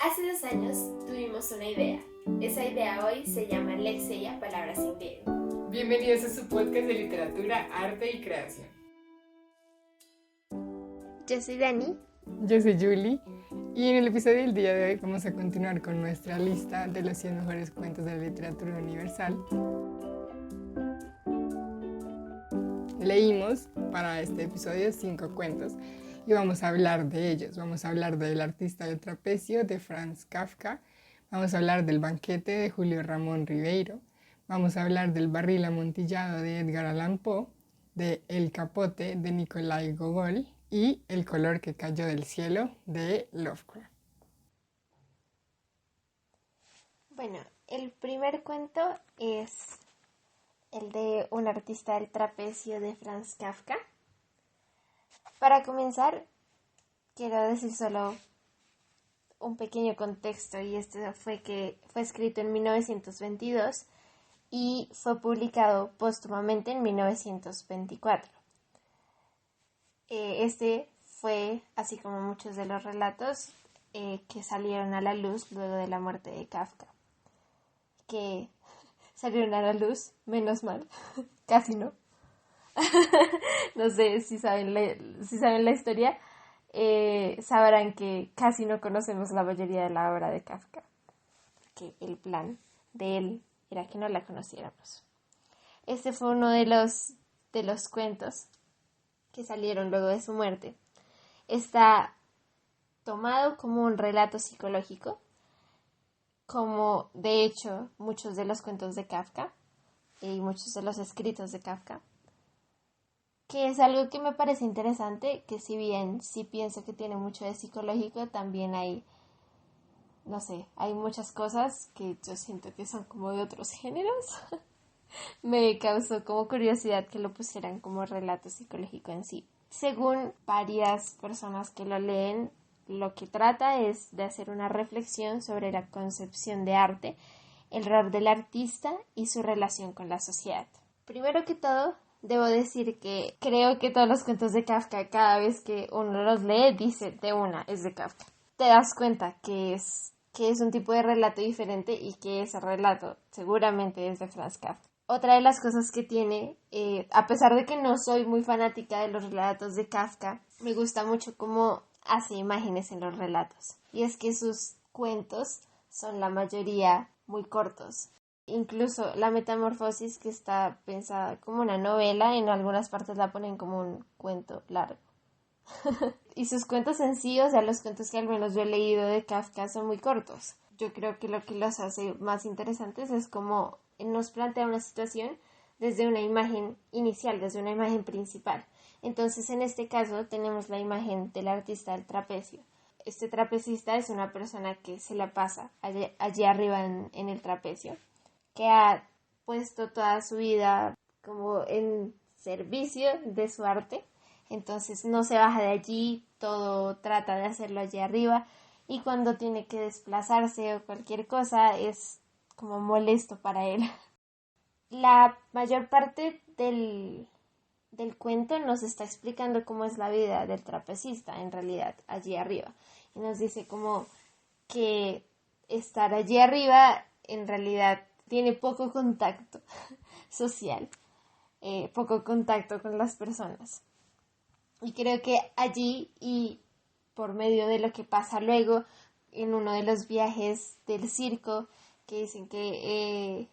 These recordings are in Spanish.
Hace 2 años tuvimos una idea. Esa idea hoy se llama Lexeia Palabras sin Griego. Bienvenidos a su podcast de literatura, arte y creación. Yo soy Dani. Yo soy Julie y en el episodio del día de hoy vamos a continuar con nuestra lista de los 100 mejores cuentos de la literatura universal. Leímos para este episodio 5 cuentos y vamos a hablar de ellos. Vamos a hablar del artista del trapecio de Franz Kafka, vamos a hablar del banquete de Julio Ramón Ribeiro, vamos a hablar del barril amontillado de Edgar Allan Poe, de El capote de Nikolai Gogol y El color que cayó del cielo de Lovecraft. Bueno, el primer cuento es el de un artista del trapecio de Franz Kafka. Para comenzar, quiero decir solo un pequeño contexto, y este fue que fue escrito en 1922 y fue publicado póstumamente en 1924. Este fue, así como muchos de los relatos que salieron a la luz luego de la muerte de Kafka, que salieron a la luz, menos mal, casi no. No sé si saben la historia, sabrán que casi no conocemos la mayoría de la obra de Kafka, que el plan de él era que no la conociéramos. Este fue uno de los cuentos que salieron luego de su muerte. Está tomado como un relato psicológico, como de hecho muchos de los cuentos de Kafka y muchos de los escritos de Kafka, que es algo que me parece interesante, que si bien sí pienso que tiene mucho de psicológico, también hay muchas cosas que yo siento que son como de otros géneros. Me causó como curiosidad que lo pusieran como relato psicológico en sí. Según varias personas que lo leen, lo que trata es de hacer una reflexión sobre la concepción de arte, el rol del artista y su relación con la sociedad. Primero que todo, debo decir que creo que todos los cuentos de Kafka, cada vez que uno los lee, dice de una, es de Kafka. Te das cuenta que es un tipo de relato diferente y que ese relato seguramente es de Franz Kafka. Otra de las cosas que tiene, a pesar de que no soy muy fanática de los relatos de Kafka, me gusta mucho cómo hace imágenes en los relatos. Y es que sus cuentos son la mayoría muy cortos. Incluso la Metamorfosis, que está pensada como una novela, en algunas partes la ponen como un cuento largo. Y sus cuentos en sí, o sea, los cuentos que al menos yo he leído de Kafka son muy cortos. Yo creo que lo que los hace más interesantes es como nos plantea una situación desde una imagen inicial, desde una imagen principal. Entonces, en este caso, tenemos la imagen del artista del trapecio. Este trapecista es una persona que se la pasa allí arriba en el trapecio, que ha puesto toda su vida como en servicio de su arte. Entonces no se baja de allí, todo trata de hacerlo allí arriba, y cuando tiene que desplazarse o cualquier cosa es como molesto para él. La mayor parte del cuento nos está explicando cómo es la vida del trapecista en realidad allí arriba, y nos dice como que estar allí arriba en realidad tiene poco contacto social, poco contacto con las personas. Y creo que allí, y por medio de lo que pasa luego en uno de los viajes del circo, que dicen que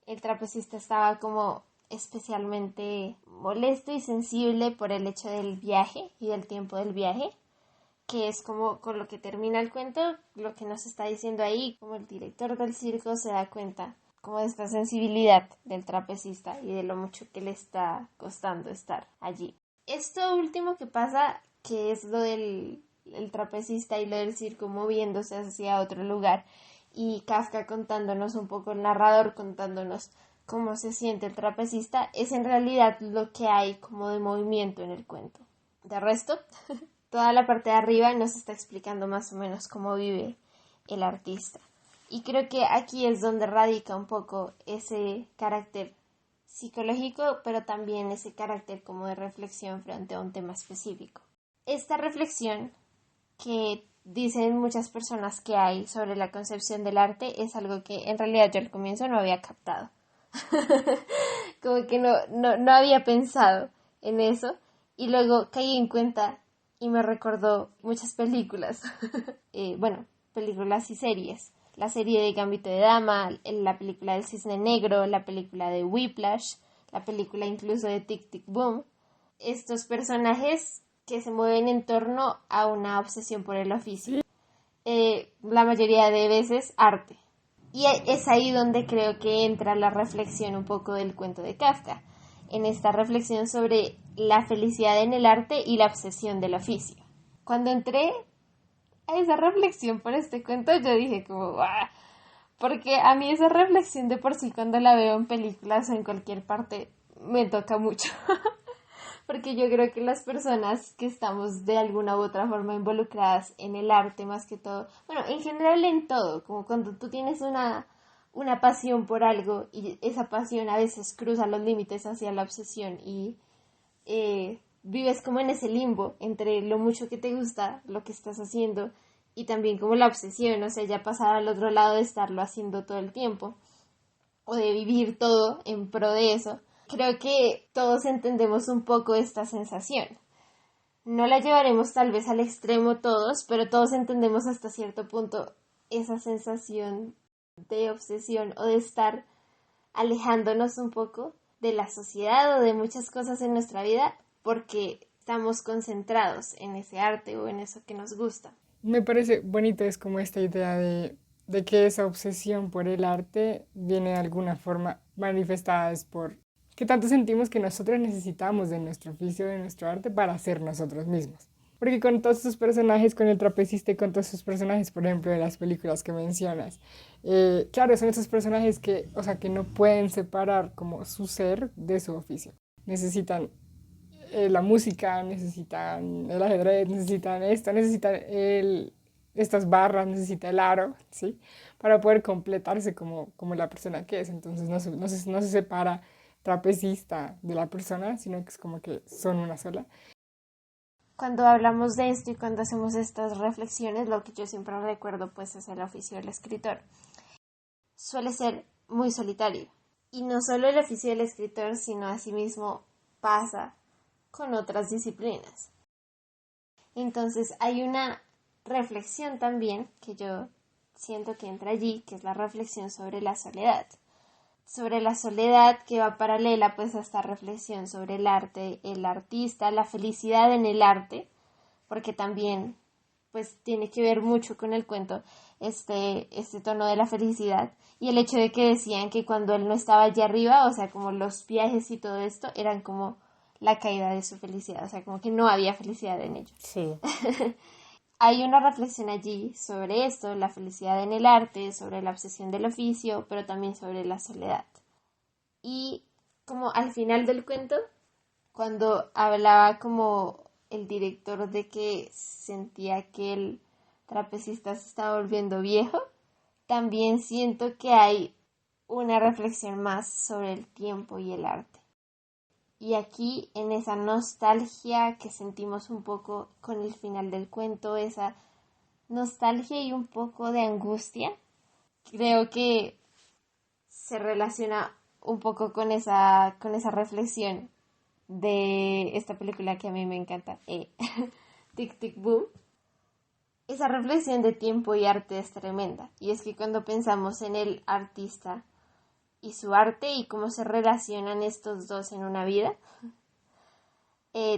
el trapecista estaba como especialmente molesto y sensible por el hecho del viaje y del tiempo del viaje, que es como con lo que termina el cuento, lo que nos está diciendo ahí, como el director del circo se da cuenta como de esta sensibilidad del trapecista y de lo mucho que le está costando estar allí. Esto último que pasa, que es lo del el trapecista y lo del circo moviéndose hacia otro lugar, y Kafka contándonos un poco, el narrador contándonos cómo se siente el trapecista, es en realidad lo que hay como de movimiento en el cuento. De resto, toda la parte de arriba nos está explicando más o menos cómo vive el artista. Y creo que aquí es donde radica un poco ese carácter psicológico, pero también ese carácter como de reflexión frente a un tema específico. Esta reflexión, que dicen muchas personas que hay sobre la concepción del arte es algo que en realidad yo al comienzo no había captado. Como que no había pensado en eso y luego caí en cuenta y me recordó muchas películas. Bueno, películas y series. La serie de Gambito de Dama, la película del Cisne Negro, la película de Whiplash, la película incluso de Tic Tic Boom. Estos personajes que se mueven en torno a una obsesión por el oficio. La mayoría de veces arte. Y es ahí donde creo que entra la reflexión un poco del cuento de Kafka, en esta reflexión sobre la felicidad en el arte y la obsesión del oficio. Cuando entré a esa reflexión por este cuento, yo dije como, ¡guau! Porque a mí esa reflexión de por sí cuando la veo en películas o en cualquier parte me toca mucho. Porque yo creo que las personas que estamos de alguna u otra forma involucradas en el arte más que todo, bueno, en general en todo, como cuando tú tienes una pasión por algo y esa pasión a veces cruza los límites hacia la obsesión y vives como en ese limbo entre lo mucho que te gusta, lo que estás haciendo y también como la obsesión, o sea, ya pasar al otro lado de estarlo haciendo todo el tiempo o de vivir todo en pro de eso. Creo que todos entendemos un poco esta sensación. No la llevaremos tal vez al extremo todos, pero todos entendemos hasta cierto punto esa sensación de obsesión o de estar alejándonos un poco de la sociedad o de muchas cosas en nuestra vida porque estamos concentrados en ese arte o en eso que nos gusta. Me parece bonito, es como esta idea de que esa obsesión por el arte viene de alguna forma manifestada es por que tanto sentimos que nosotros necesitamos de nuestro oficio, de nuestro arte para ser nosotros mismos. Porque con todos estos personajes, con el trapecista y con todos estos personajes, por ejemplo, de las películas que mencionas, claro, son esos personajes que, o sea, que no pueden separar como su ser de su oficio. Necesitan la música, necesitan el ajedrez, necesitan esto, necesitan estas barras, necesita el aro, ¿sí? Para poder completarse como la persona que es. Entonces no se separa trapecista de la persona, sino que es como que son una sola. Cuando hablamos de esto y cuando hacemos estas reflexiones, lo que yo siempre recuerdo pues es el oficio del escritor. Suele ser muy solitario. Y no solo el oficio del escritor, sino asimismo pasa con otras disciplinas. Entonces hay una reflexión también que yo siento que entra allí, que es la reflexión sobre la soledad. Sobre la soledad que va paralela pues a esta reflexión sobre el arte, el artista, la felicidad en el arte, porque también pues tiene que ver mucho con el cuento este tono de la felicidad y el hecho de que decían que cuando él no estaba allí arriba, o sea, como los viajes y todo esto eran como la caída de su felicidad, o sea, como que no había felicidad en ellos. Sí. Hay una reflexión allí sobre esto, la felicidad en el arte, sobre la obsesión del oficio, pero también sobre la soledad. Y como al final del cuento, cuando hablaba como el director de que sentía que el trapecista se estaba volviendo viejo, también siento que hay una reflexión más sobre el tiempo y el arte. Y aquí, en esa nostalgia que sentimos un poco con el final del cuento, esa nostalgia y un poco de angustia, creo que se relaciona un poco con esa reflexión de esta película que a mí me encanta, Tic Tic Boom. Esa reflexión de tiempo y arte es tremenda. Y es que cuando pensamos en el artista y su arte y cómo se relacionan estos dos en una vida,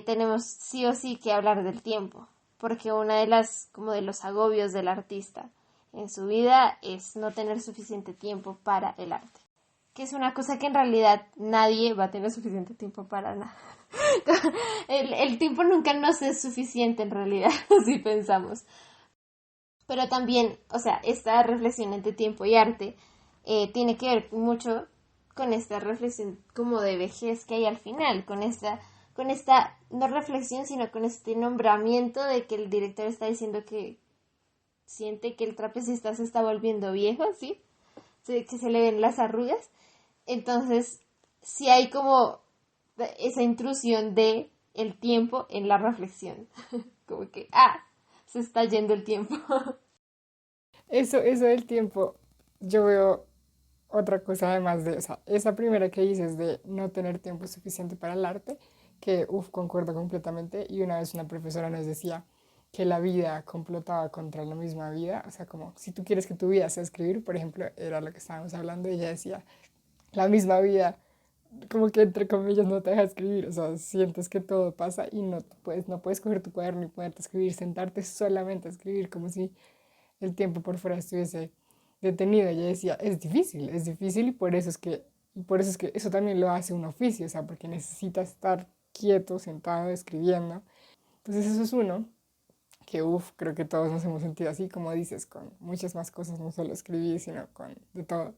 tenemos sí o sí que hablar del tiempo, porque una de los agobios del artista en su vida es no tener suficiente tiempo para el arte, que es una cosa que en realidad nadie va a tener suficiente tiempo para nada. El tiempo nunca nos es suficiente en realidad, si pensamos. Pero también, o sea, esta reflexión entre tiempo y arte tiene que ver mucho con esta reflexión como de vejez que hay al final, con esta no reflexión, sino con este nombramiento de que el director está diciendo que siente que el trapecista se está volviendo viejo, ¿sí? Que se le ven las arrugas. Entonces, sí hay como esa intrusión de el tiempo en la reflexión. Como que, se está yendo el tiempo. Eso del tiempo, yo veo otra cosa además de, o sea, esa primera que dices de no tener tiempo suficiente para el arte, que, concuerdo completamente, y una vez una profesora nos decía que la vida complotaba contra la misma vida, o sea, como si tú quieres que tu vida sea escribir, por ejemplo, era lo que estábamos hablando, y ella decía, la misma vida, como que entre comillas no te deja escribir, o sea, sientes que todo pasa y no puedes coger tu cuaderno y ponerte a escribir, sentarte solamente a escribir, como si el tiempo por fuera estuviese detenido. Ella decía, es difícil y por eso es que eso también lo hace un oficio, o sea, porque necesita estar quieto, sentado, escribiendo. Entonces eso es uno que, creo que todos nos hemos sentido así, como dices, con muchas más cosas, no solo escribir, sino con de todo.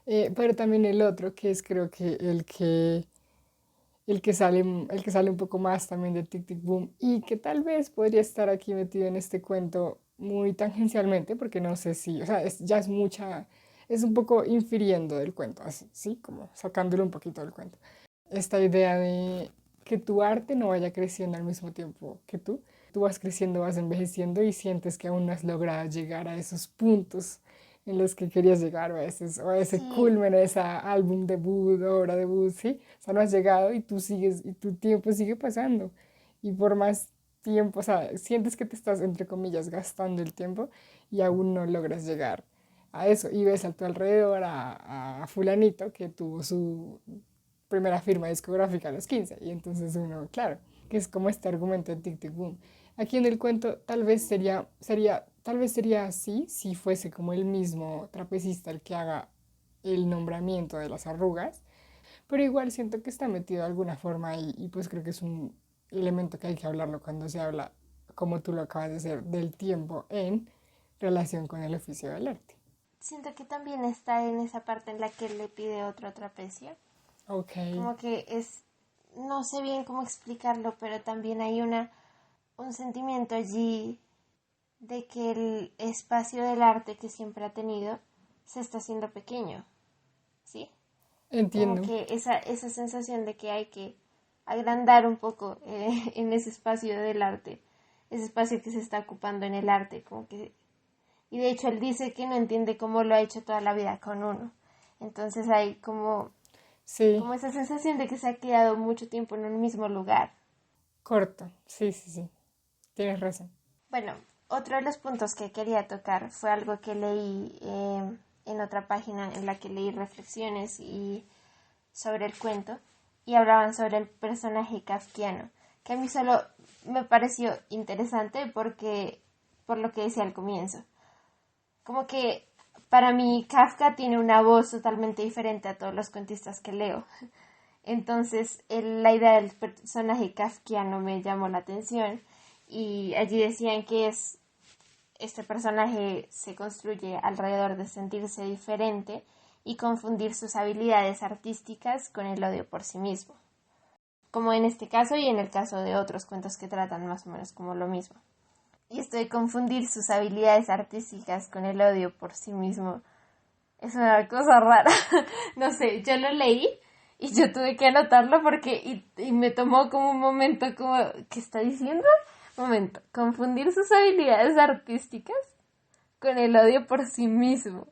Pero también el otro, que es creo que el que sale un poco más también de Tic Tic Boom y que tal vez podría estar aquí metido en este cuento muy tangencialmente, porque no sé si, o sea, ya es mucha, es un poco infiriendo del cuento, así, ¿sí? Como sacándolo un poquito del cuento. Esta idea de que tu arte no vaya creciendo al mismo tiempo que tú. Tú vas creciendo, vas envejeciendo y sientes que aún no has logrado llegar a esos puntos en los que querías llegar o a ese Sí, culmen, a ese álbum debut, obra debut, ¿sí? O sea, no has llegado y tú sigues, y tu tiempo sigue pasando. Y por más tiempo, o sea, sientes que te estás, entre comillas, gastando el tiempo y aún no logras llegar a eso. Y ves a tu alrededor a fulanito que tuvo su primera firma discográfica a los 15. Y entonces uno, claro, que es como este argumento de Tic Tic Boom. Aquí en el cuento tal vez sería así si fuese como el mismo trapecista el que haga el nombramiento de las arrugas, pero igual siento que está metido de alguna forma y pues creo que es un elemento que hay que hablarlo cuando se habla, como tú lo acabas de hacer, del tiempo en relación con el oficio del arte. siento que también está en esa parte en la que le pide otro trapecio. Ok, Como que es, no sé bien cómo explicarlo, pero también hay un sentimiento allí de que el espacio del arte que siempre ha tenido se está haciendo pequeño, ¿sí? Como entiendo. que esa sensación de que hay que agrandar un poco en ese espacio del arte, ese espacio que se está ocupando en el arte, como que... Y de hecho él dice que no entiende cómo lo ha hecho toda la vida con uno. Entonces hay Sí, como esa sensación de que se ha quedado mucho tiempo en un mismo lugar. corto. Sí, sí, sí. Tienes razón. Bueno, otro de los puntos que quería tocar fue algo que leí en otra página en la que leí reflexiones y sobre el cuento y hablaban sobre el personaje kafkiano, que a mí solo me pareció interesante porque por lo que decía al comienzo. Como que para mí Kafka tiene una voz totalmente diferente a todos los cuentistas que leo. Entonces, la idea del personaje kafkiano me llamó la atención y allí decían que este personaje se construye alrededor de sentirse diferente y confundir sus habilidades artísticas con el odio por sí mismo, como en este caso y en el caso de otros cuentos que tratan más o menos como lo mismo. Y esto de confundir sus habilidades artísticas con el odio por sí mismo es una cosa rara. No sé, yo lo leí y yo tuve que anotarlo porque y me tomó como un momento como, ¿qué está diciendo? Momento, confundir sus habilidades artísticas con el odio por sí mismo.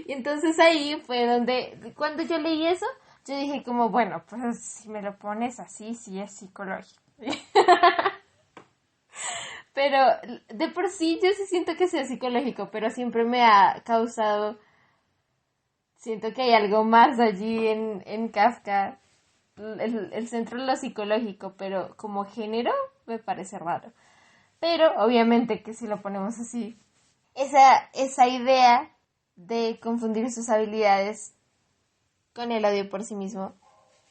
Y entonces ahí fue donde, cuando yo leí eso, yo dije como, bueno, pues si me lo pones así, sí es psicológico. Pero de por sí yo sí siento que sea psicológico, pero siempre me ha causado, siento que hay algo más allí en Kafka, el centro de lo psicológico, pero como género me parece raro. Pero obviamente que si lo ponemos así, esa idea de confundir sus habilidades con el odio por sí mismo,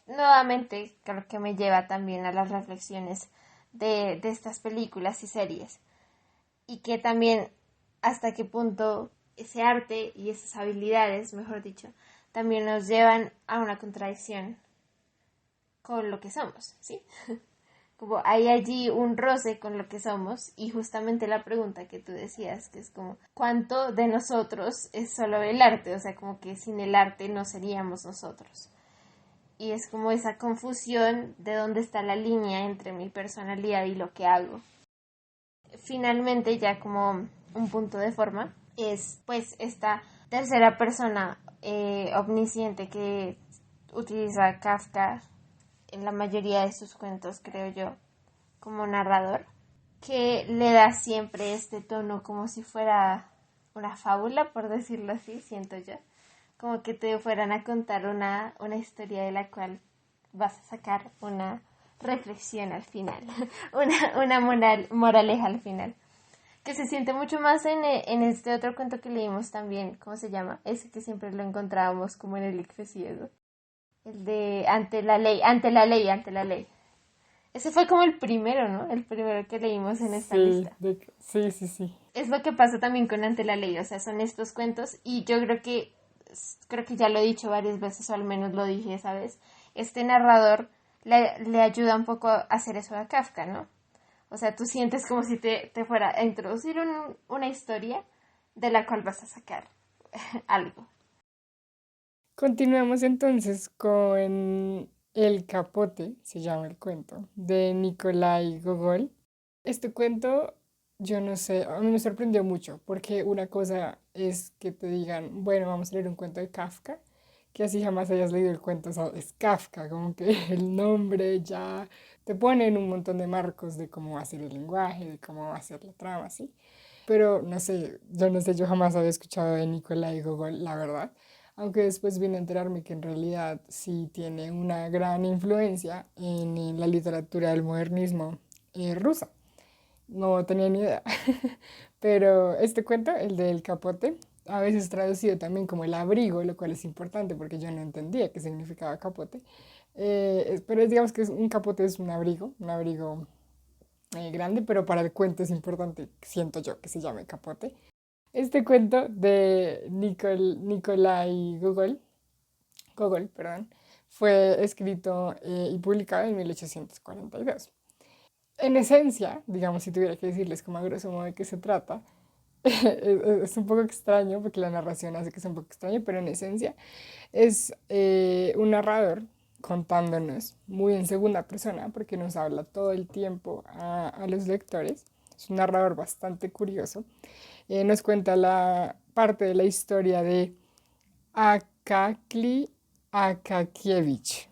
nuevamente creo que me lleva también a las reflexiones de estas películas y series. Y que también hasta qué punto ese arte y esas habilidades, mejor dicho, también nos llevan a una contradicción con lo que somos, ¿sí? Como hay allí un roce con lo que somos y justamente la pregunta que tú decías, que es como, ¿cuánto de nosotros es solo el arte? O sea, como que sin el arte no seríamos nosotros. Y es como esa confusión de dónde está la línea entre mi personalidad y lo que hago. finalmente, ya como un punto de forma, es pues esta tercera persona omnisciente que utiliza Kafka en la mayoría de sus cuentos, creo yo, como narrador, que le da siempre este tono como si fuera una fábula, por decirlo así, siento yo. Como que te fueran a contar una historia de la cual vas a sacar una reflexión al final, una moraleja al final. Que se siente mucho más en este otro cuento que leímos también, ¿cómo se llama? Ese que siempre lo encontrábamos como en el Icfe Ciego. El de ante la ley, ante la ley, ante la ley. Ese fue como el primero, ¿no? El primero que leímos en esta lista. Sí. Es lo que pasa también con Ante la ley, o sea, son estos cuentos y yo creo que ya lo he dicho varias veces o al menos lo dije esa vez, este narrador le ayuda un poco a hacer eso a Kafka, ¿no? O sea, tú sientes como si te fuera a introducir una historia de la cual vas a sacar algo. Continuamos entonces con El Capote, se llama el cuento, de Nikolai Gogol. Este cuento, yo no sé, a mí me sorprendió mucho, porque una cosa es que te digan, bueno, vamos a leer un cuento de Kafka, que así jamás hayas leído el cuento, o sea, es Kafka, como que el nombre ya te ponen un montón de marcos de cómo va a ser el lenguaje, de cómo va a ser la trama, ¿sí? Pero no sé, yo jamás había escuchado de Nikolai Gogol, la verdad. Aunque después vine a enterarme que en realidad sí tiene una gran influencia en la literatura del modernismo rusa. No tenía ni idea. Pero este cuento, el del capote, a veces traducido también como el abrigo, lo cual es importante porque yo no entendía qué significaba capote. Pero digamos que un capote es un abrigo grande, pero para el cuento es importante, siento yo, que se llame capote. Este cuento de Nikolai Gogol, perdón, fue escrito y publicado en 1842. En esencia, digamos, si tuviera que decirles como a grosso modo de qué se trata, es un poco extraño porque la narración hace que sea un poco extraño, pero en esencia es un narrador contándonos muy en segunda persona porque nos habla todo el tiempo a los lectores. Es un narrador bastante curioso. Nos cuenta la parte de la historia de Akakli Akakievich.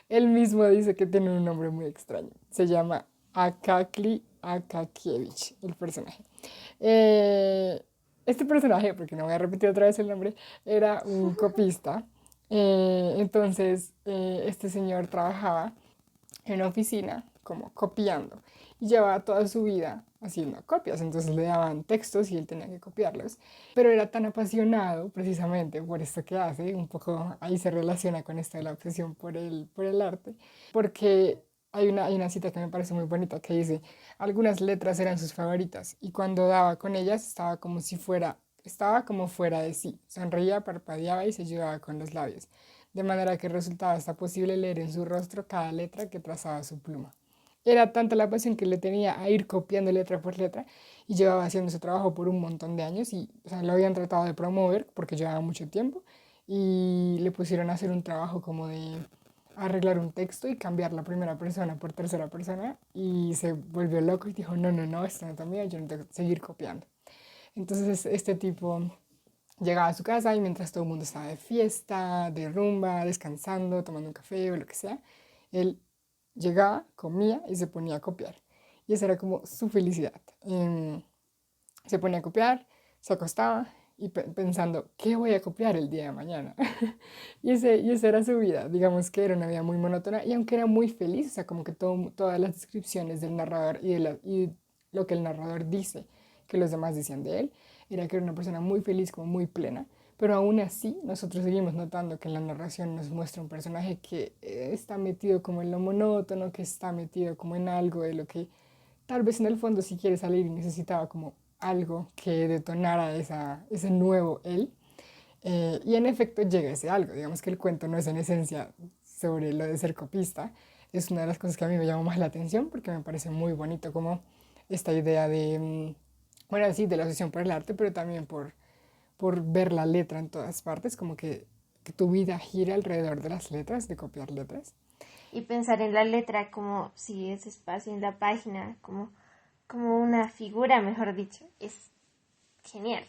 Él mismo dice que tiene un nombre muy extraño. Se llama Akakli Akakievich, el personaje. Eh, este personaje, porque no voy a repetir otra vez el nombre, era un copista. Este señor trabajaba en una oficina como copiando y llevaba toda su vida haciendo copias, entonces le daban textos y él tenía que copiarlos, pero era tan apasionado precisamente por esto que hace, un poco ahí se relaciona con esto de la obsesión por el arte, porque hay una cita que me parece muy bonita que dice, algunas letras eran sus favoritas y cuando daba con ellas estaba como fuera de sí, sonreía, parpadeaba y se ayudaba con los labios de manera que resultaba hasta posible leer en su rostro cada letra que trazaba su pluma. Era tanta la pasión que le tenía a ir copiando letra por letra y llevaba haciendo ese trabajo por un montón de años y o sea, lo habían tratado de promover porque llevaba mucho tiempo y le pusieron a hacer un trabajo como de arreglar un texto y cambiar la primera persona por tercera persona y se volvió loco y dijo, no, esto no es mío, yo no tengo que seguir copiando. Entonces este tipo llegaba a su casa y mientras todo el mundo estaba de fiesta, de rumba, descansando, tomando un café o lo que sea, él llegaba, comía y se ponía a copiar. Y esa era como su felicidad. Se ponía a copiar, se acostaba y pensando, ¿qué voy a copiar el día de mañana? Y esa era su vida. Digamos que era una vida muy monótona y aunque era muy feliz, o sea, como que todas las descripciones del narrador y lo que el narrador dice que los demás decían de él, era que era una persona muy feliz, como muy plena, pero aún así nosotros seguimos notando que en la narración nos muestra un personaje que está metido como en lo monótono, que está metido como en algo de lo que tal vez en el fondo si quiere salir y necesitaba como algo que detonara ese nuevo él. Y en efecto llega ese algo. Digamos que el cuento no es en esencia sobre lo de ser copista. Es una de las cosas que a mí me llama más la atención porque me parece muy bonito como esta idea de, bueno, sí, de la obsesión por el arte, pero también por ver la letra en todas partes, como que tu vida gira alrededor de las letras, de copiar letras. Y pensar en la letra como si ese espacio en la página, como como una figura, mejor dicho. Es genial.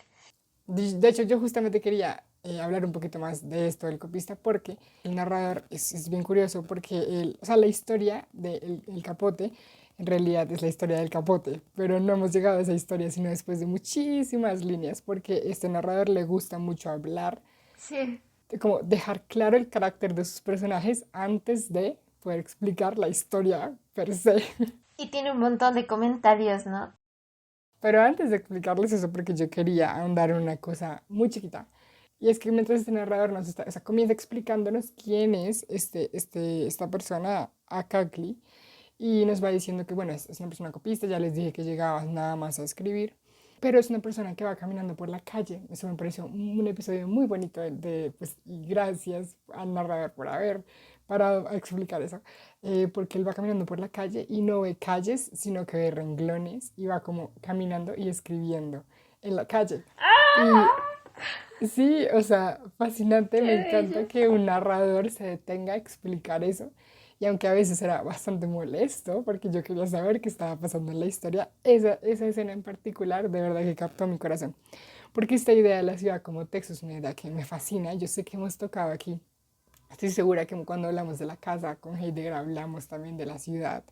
De hecho, yo justamente quería hablar un poquito más de esto del copista porque el narrador es bien curioso porque o sea, la historia del el capote en realidad es la historia del capote, pero no hemos llegado a esa historia sino después de muchísimas líneas porque este narrador le gusta mucho hablar, Sí. como dejar claro el carácter de sus personajes antes de poder explicar la historia per se. Y tiene un montón de comentarios, ¿no? Pero antes de explicarles eso, porque yo quería ahondar en una cosa muy chiquita, y es que mientras este narrador nos está, o sea, comienza explicándonos quién es esta persona, Akakli, y nos va diciendo que, bueno, es una persona copista, ya les dije que llegaba nada más a escribir, pero es una persona que va caminando por la calle. Eso me pareció un episodio muy bonito pues, y gracias al narrador por haber para explicar eso, porque él va caminando por la calle y no ve calles, sino que ve renglones y va como caminando y escribiendo en la calle. Y sí, o sea, fascinante, me ¡Qué encanta bello! que un narrador se detenga a explicar eso. Y aunque a veces era bastante molesto, porque yo quería saber qué estaba pasando en la historia, esa escena en particular de verdad que captó mi corazón. Porque esta idea de la ciudad como texto es una idea que me fascina. Yo sé que hemos tocado aquí. Estoy segura que cuando hablamos de la casa con Heidegger hablamos también de la ciudad,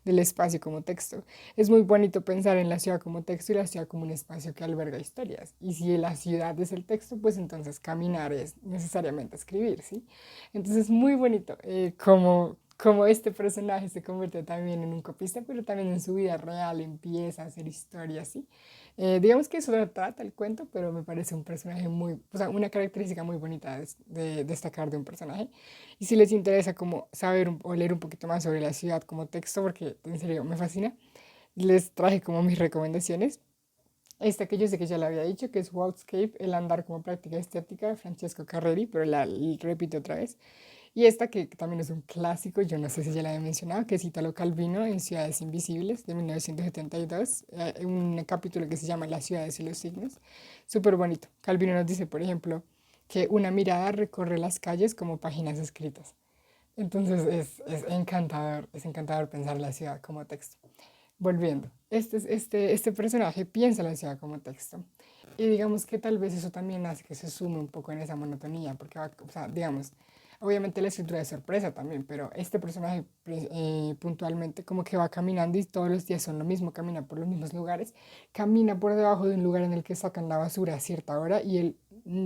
del espacio como texto. Es muy bonito pensar en la ciudad como texto y la ciudad como un espacio que alberga historias. Y si la ciudad es el texto, pues entonces caminar es necesariamente escribir, ¿sí? Entonces es muy bonito como este personaje se convierte también en un copista, pero también en su vida real empieza a hacer historias, ¿sí? Digamos que eso no trata el cuento, pero me parece un personaje muy, o sea, una característica muy bonita de destacar de un personaje. Y si les interesa como saber o leer un poquito más sobre la ciudad como texto, porque en serio me fascina, les traje como mis recomendaciones. Esta que yo sé que ya la había dicho, que es Waldscape, el andar como práctica estética de Francesco Carreri, pero la repito otra vez. Y esta que también es un clásico, yo no sé si ya la había mencionado, que es Italo Calvino en Ciudades Invisibles de 1972, un capítulo que se llama Las ciudades y los signos, súper bonito. Calvino nos dice, por ejemplo, que una mirada recorre las calles como páginas escritas. Entonces es encantador pensar la ciudad como texto. Volviendo, este personaje piensa la ciudad como texto. Y digamos que tal vez eso también hace que se sume un poco en esa monotonía, porque va, o sea, digamos, obviamente la escritura de sorpresa también, pero este personaje puntualmente como que va caminando y todos los días son lo mismo, camina por los mismos lugares, camina por debajo de un lugar en el que sacan la basura a cierta hora y él,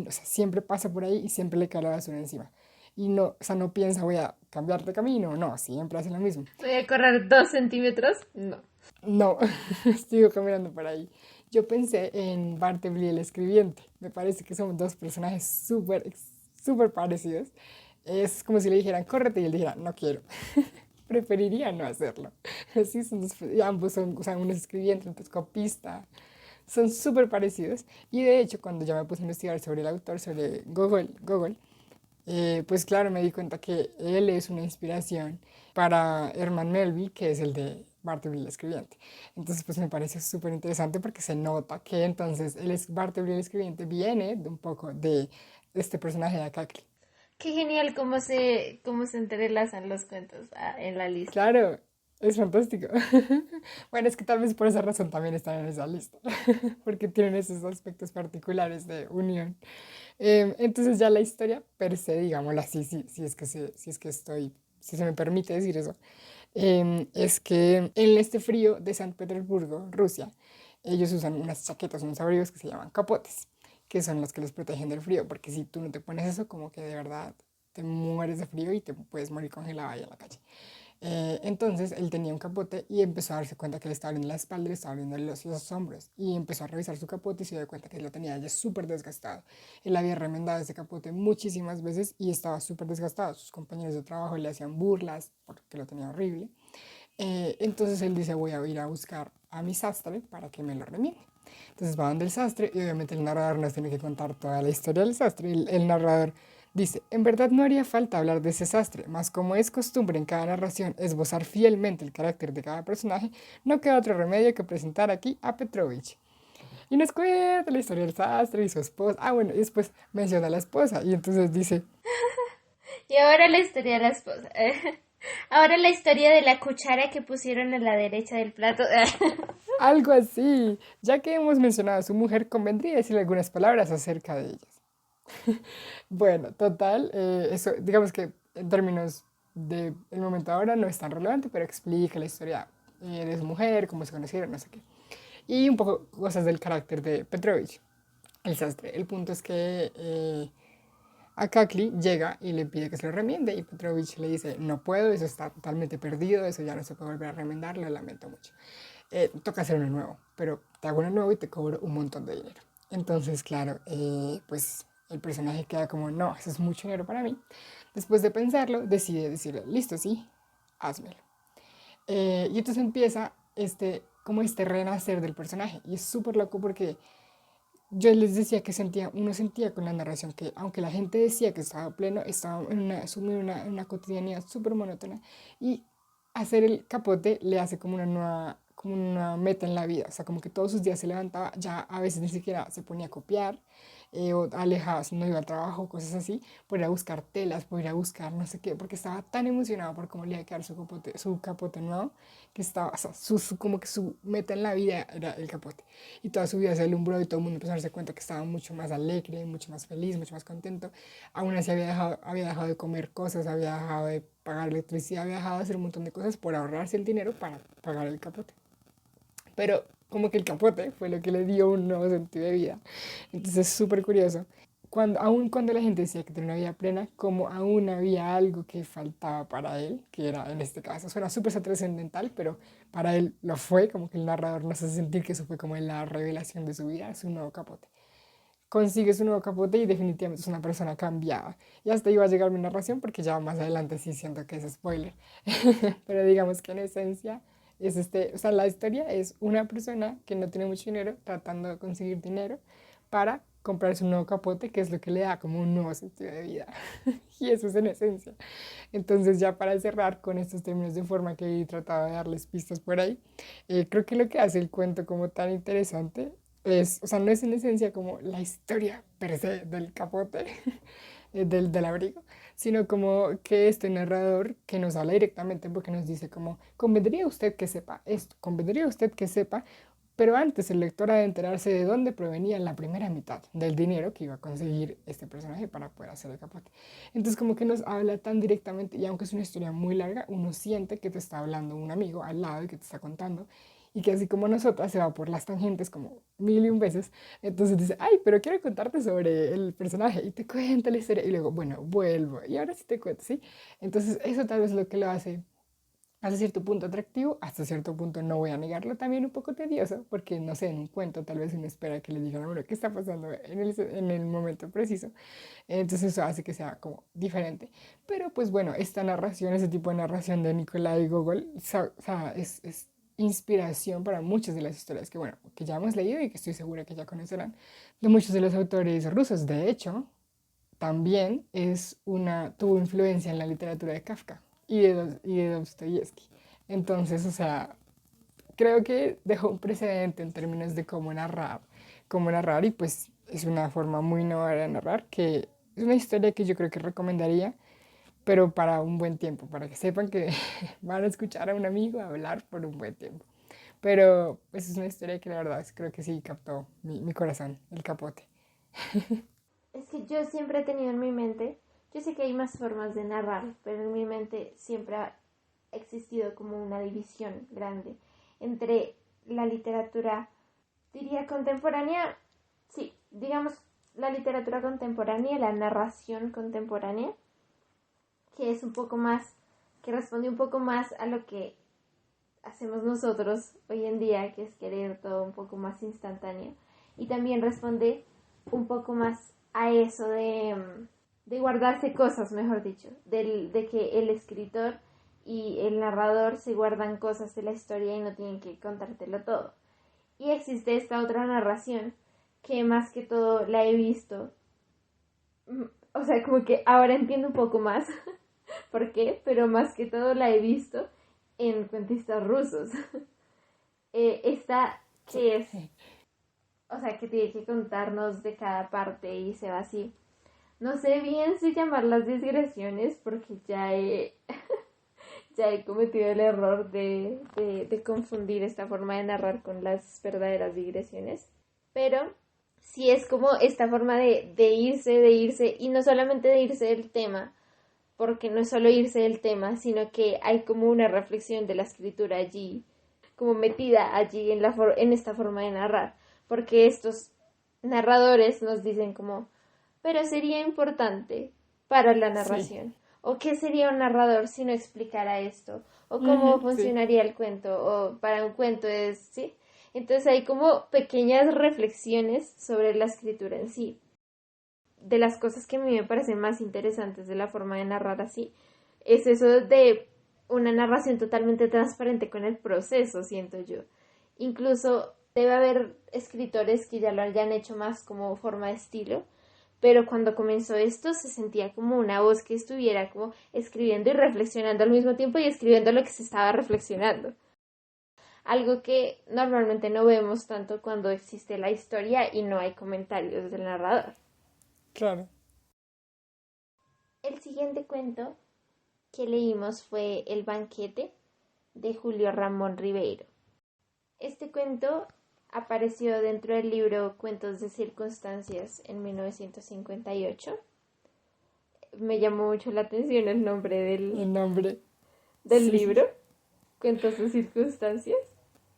o sea, siempre pasa por ahí y siempre le cae la basura encima. Y no, o sea, no piensa voy a cambiar de camino, no, siempre hace lo mismo. ¿Voy a correr 2 centímetros? No. No, sigo caminando por ahí. Yo pensé en Bartleby el escribiente. Me parece que son dos personajes súper parecidos. Es como si le dijeran, córrete, y él dijera, no quiero. Preferiría no hacerlo. Sí, y ambos son, o sea, uno es escribiente, otro es copista. Son súper parecidos. Y de hecho, cuando ya me puse a investigar sobre el autor, sobre Gogol, pues claro, me di cuenta que él es una inspiración para Herman Melville, que es el de Bartleby el escribiente. Entonces, pues me parece súper interesante porque se nota que entonces Bartleby el escribiente viene de un poco de este personaje de Akakli. Qué genial cómo se entrelazan los cuentos en la lista. Claro, es fantástico. Bueno, es que tal vez por esa razón también están en esa lista, porque tienen esos aspectos particulares de unión. Entonces ya la historia per se, digámoslo así, si es que estoy, si se me permite decir eso, es que en este frío de San Petersburgo, Rusia, ellos usan unas chaquetas, unos abrigos que se llaman capotes, que son los que los protegen del frío, porque si tú no te pones eso, como que de verdad te mueres de frío y te puedes morir congelado ahí en la calle. Entonces él tenía un capote y empezó a darse cuenta que le estaba abriendo la espalda, le estaba abriendo los hombros y empezó a revisar su capote y se dio cuenta que lo tenía ya súper desgastado. Él había remendado ese capote muchísimas veces y estaba súper desgastado. Sus compañeros de trabajo le hacían burlas porque lo tenía horrible. Entonces él dice voy a ir a buscar a mi sastre para que me lo remiende. Entonces va donde el sastre y obviamente el narrador nos tiene que contar toda la historia del sastre. El narrador dice, en verdad no haría falta hablar de ese sastre, mas como es costumbre en cada narración esbozar fielmente el carácter de cada personaje, no queda otro remedio que presentar aquí a Petrovich. Y nos cuenta la historia del sastre y su esposa. Ah, bueno, y después menciona a la esposa y entonces dice, Y ahora la historia de la esposa. Ahora la historia de la cuchara que pusieron a la derecha del plato. Algo así. Ya que hemos mencionado a su mujer, convendría decirle algunas palabras acerca de ellas. Bueno, total, eso, digamos que en términos del momento ahora no es tan relevante, pero explica la historia de su mujer, cómo se conocieron, no sé qué. Y un poco cosas del carácter de Petrovich, el sastre. El punto es que Akakli llega y le pide que se lo remiende y Petrovich le dice, no puedo, eso está totalmente perdido, eso ya no se puede volver a remendar, lo lamento mucho. Toca hacer uno nuevo, pero te hago uno nuevo y te cobro un montón de dinero. Entonces, claro, pues el personaje queda como, no, eso es mucho dinero para mí. Después de pensarlo, decide decirle, listo, sí, házmelo. Y entonces empieza como este renacer del personaje. Y es súper loco porque yo les decía que uno sentía con la narración que aunque la gente decía que estaba pleno, estaba sumido en una cotidianidad súper monótona y hacer el capote le hace como una meta en la vida, o sea, como que todos sus días se levantaba, ya a veces ni siquiera se ponía a copiar o alejaba, si no iba al trabajo, cosas así, por ir a buscar telas, por ir a buscar no sé qué, porque estaba tan emocionado por cómo le iba a quedar su capote nuevo, que estaba, o sea, como que su meta en la vida era el capote y toda su vida se alumbró y todo el mundo empezó a darse cuenta que estaba mucho más alegre, mucho más feliz, mucho más contento. Aún así había dejado de comer cosas, había dejado de pagar electricidad, había dejado de hacer un montón de cosas por ahorrarse el dinero para pagar el capote. Pero como que el capote fue lo que le dio un nuevo sentido de vida. Entonces es súper curioso. Aun cuando la gente decía que tenía una vida plena, como aún había algo que faltaba para él, que era en este caso, suena súper trascendental, pero para él lo fue, como que el narrador nos hace sentir que eso fue como la revelación de su vida, su nuevo capote. Consigue su nuevo capote y definitivamente es una persona cambiada. Y hasta iba a llegar mi narración porque ya más adelante sí siento que es spoiler. Pero digamos que en esencia es o sea, la historia es una persona que no tiene mucho dinero tratando de conseguir dinero para comprarse un nuevo capote, que es lo que le da como un nuevo sentido de vida. Y eso es en esencia. Entonces ya para cerrar con estos términos de forma que he tratado de darles pistas por ahí, creo que lo que hace el cuento como tan interesante es, o sea, no es en esencia como la historia per se del capote, del abrigo, sino como que este narrador que nos habla directamente porque nos dice como, convendría usted que sepa esto, convendría usted que sepa, pero antes el lector ha de enterarse de dónde provenía la primera mitad del dinero que iba a conseguir este personaje para poder hacer el capote. Entonces como que nos habla tan directamente y aunque es una historia muy larga, uno siente que te está hablando un amigo al lado y que te está contando y que así como nosotras se va por las tangentes como mil y un veces, entonces dice, ay, pero quiero contarte sobre el personaje y te cuenta la historia y luego, bueno, vuelvo y ahora sí te cuento, ¿sí? Entonces eso tal vez es lo que lo hace hasta cierto punto atractivo, hasta cierto punto no voy a negarlo, también un poco tedioso, porque no sé, en un cuento tal vez uno espera que le digan, bueno, ¿qué está pasando en el momento preciso? Entonces eso hace que sea como diferente. Pero pues bueno, esta narración, ese tipo de narración de Nikolai Gogol, o sea, es inspiración para muchas de las historias que, bueno, que ya hemos leído y que estoy segura que ya conocerán, de muchos de los autores rusos. De hecho, también tuvo influencia en la literatura de Kafka y de Dostoyevsky. Entonces, o sea, creo que dejó un precedente en términos de cómo narrar y pues es una forma muy innovadora de narrar que es una historia que yo creo que recomendaría, pero para un buen tiempo, para que sepan que van a escuchar a un amigo hablar por un buen tiempo. Pero pues es una historia que la verdad creo que sí captó mi corazón, el capote. Es que yo siempre he tenido en mi mente, yo sé que hay más formas de narrar, pero en mi mente siempre ha existido como una división grande entre la literatura, diría contemporánea, sí, digamos la literatura contemporánea, la narración contemporánea, que es un poco más, que responde un poco más a lo que hacemos nosotros hoy en día, que es querer todo un poco más instantáneo. Y también responde un poco más a eso de guardarse cosas, mejor dicho, de que el escritor y el narrador se guardan cosas de la historia y no tienen que contártelo todo. Y existe esta otra narración que más que todo la he visto, o sea, como que ahora entiendo un poco más por qué, pero más que todo la he visto en cuentistas rusos. Esta Sí. que es, o sea, que tiene que contarnos de cada parte y se va así. No sé bien si llamarlas digresiones porque ya he, se ha cometido el error de confundir esta forma de narrar con las verdaderas digresiones. Pero sí es como esta forma de irse, y no solamente de irse del tema, porque no es solo irse del tema, sino que hay como una reflexión de la escritura allí, como metida allí en esta forma de narrar, porque estos narradores nos dicen como, pero sería importante para la narración, Sí. o qué sería un narrador si no explicara esto, o cómo Sí. funcionaría el cuento, o para un cuento es, ¿sí? Entonces hay como pequeñas reflexiones sobre la escritura en sí. De las cosas que a mí me parecen más interesantes de la forma de narrar así, es eso de una narración totalmente transparente con el proceso, siento yo. Incluso debe haber escritores que ya lo hayan hecho más como forma de estilo, pero cuando comenzó esto se sentía como una voz que estuviera como escribiendo y reflexionando al mismo tiempo y escribiendo lo que se estaba reflexionando. Algo que normalmente no vemos tanto cuando existe la historia y no hay comentarios del narrador. Claro. El siguiente cuento que leímos fue El banquete de Julio Ramón Ribeiro. Este cuento apareció dentro del libro Cuentos de Circunstancias en 1958. Me llamó mucho la atención el nombre El nombre. del Sí. libro, Cuentos de Circunstancias.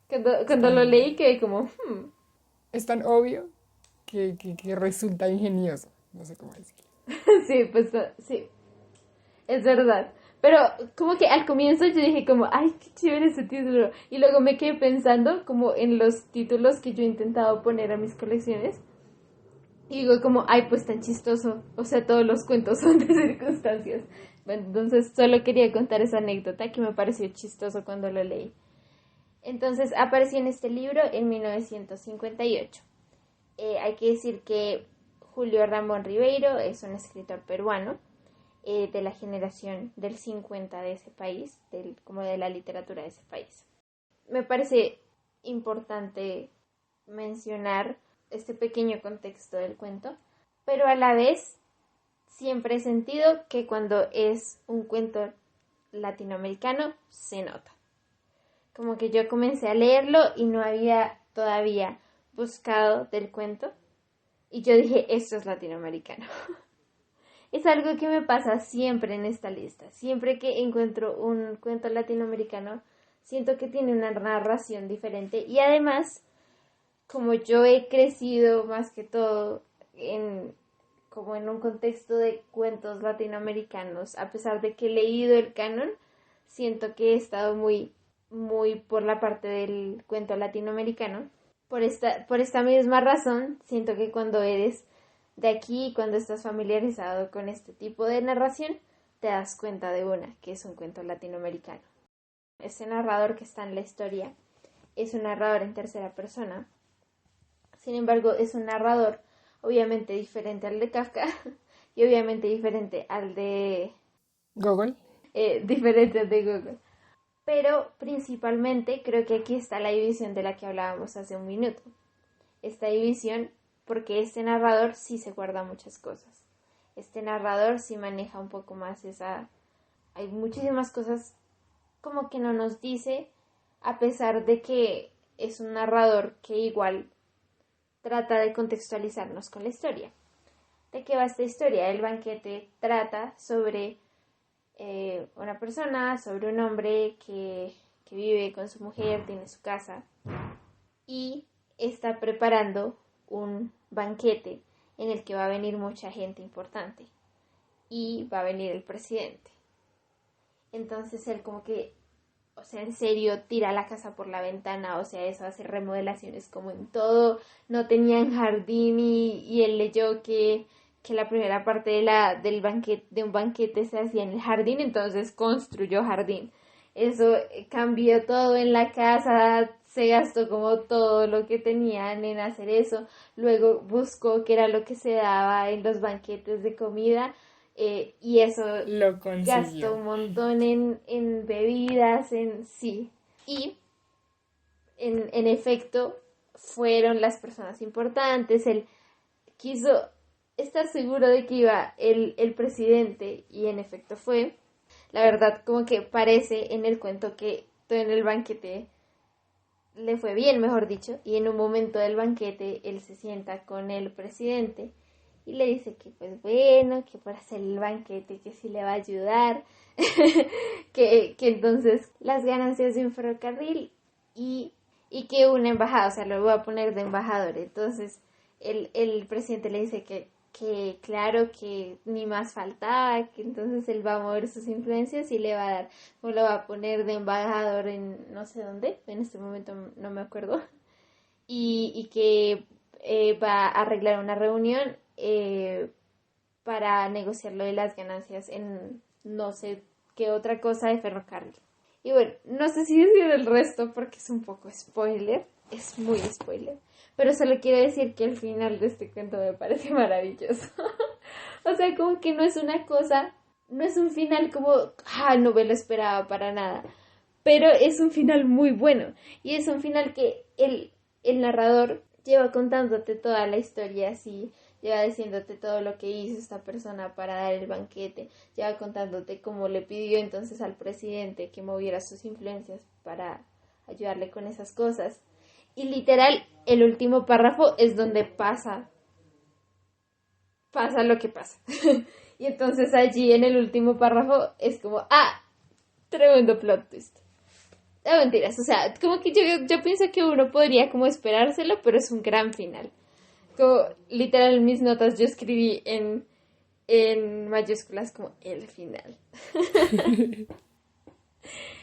Es Cuando lo tan, leí quedé como, es tan obvio que resulta ingenioso. No sé cómo decirlo. sí, pues sí, es verdad. Pero como que al comienzo yo dije como, ay, qué chévere ese título. Y luego me quedé pensando como en los títulos que yo he intentado poner a mis colecciones. Y digo como, ay, pues tan chistoso. O sea, todos los cuentos son de circunstancias. Bueno, entonces solo quería contar esa anécdota que me pareció chistoso cuando lo leí. Entonces apareció en este libro en 1958. Hay que decir que Julio Ramón Ribeiro es un escritor peruano de la generación del 50 de ese país, como de la literatura de ese país. Me parece importante mencionar este pequeño contexto del cuento, pero a la vez siempre he sentido que cuando es un cuento latinoamericano se nota. Como que yo comencé a leerlo y no había todavía buscado del cuento y yo dije, esto es latinoamericano. Es algo que me pasa siempre en esta lista. Siempre que encuentro un cuento latinoamericano, siento que tiene una narración diferente. Y además, como yo he crecido más que todo como en un contexto de cuentos latinoamericanos, a pesar de que he leído el canon, siento que he estado muy por la parte del cuento latinoamericano. Por esta misma razón, siento que cuando eres de aquí, cuando estás familiarizado con este tipo de narración, te das cuenta de una, que es un cuento latinoamericano. Ese narrador que está en la historia es un narrador en tercera persona. Sin embargo, es un narrador obviamente diferente al de Kafka y obviamente diferente al de Google. diferente al de Google. Pero principalmente creo que aquí está la división de la que hablábamos hace un minuto. Esta división porque este narrador sí se guarda muchas cosas. Este narrador sí maneja un poco más esa... Hay muchísimas cosas como que no nos dice, a pesar de que es un narrador que igual trata de contextualizarnos con la historia. ¿De qué va esta historia? El banquete trata sobre una persona, sobre un hombre que vive con su mujer, tiene su casa y está preparando un banquete en el que va a venir mucha gente importante y va a venir el presidente. Entonces él como que, o sea, en serio, tira la casa por la ventana, o sea, eso hace remodelaciones como en todo, no tenían jardín y él leyó que la primera parte del banquete, de un banquete se hacía en el jardín, entonces construyó jardín. Eso cambió todo en la casa, se gastó como todo lo que tenían en hacer eso, luego buscó qué era lo que se daba en los banquetes de comida y eso Lo gastó consiguió. un montón en bebidas, en sí. Y en efecto fueron las personas importantes, él quiso estar seguro de que iba el presidente y en efecto fue. La verdad, como que parece en el cuento que todo en el banquete le fue bien, mejor dicho, y en un momento del banquete él se sienta con el presidente y le dice que pues bueno, que por hacer el banquete que sí le va a ayudar, que entonces las ganancias de un ferrocarril y que una embajada, o sea, lo voy a poner de embajador. Entonces el presidente le dice que claro, que ni más faltaba, que entonces él va a mover sus influencias y le va a dar, o lo va a poner de embajador en no sé dónde, en este momento no me acuerdo, y que va a arreglar una reunión para negociar lo de las ganancias en no sé qué otra cosa de ferrocarril. Y bueno, no sé si decir el resto porque es un poco spoiler, es muy spoiler, pero solo quiero decir que el final de este cuento me parece maravilloso. O sea, como que no es una cosa, no es un final como, no me lo esperaba para nada, pero es un final muy bueno y es un final que el narrador lleva contándote toda la historia así, lleva diciéndote todo lo que hizo esta persona para dar el banquete, lleva contándote cómo le pidió entonces al presidente que moviera sus influencias para ayudarle con esas cosas. Y literal, el último párrafo es donde pasa lo que pasa. Y entonces allí en el último párrafo es como, tremendo plot twist. No, mentiras, o sea, como que yo pienso que uno podría como esperárselo, pero es un gran final. Como, literal, en mis notas yo escribí en mayúsculas como el final.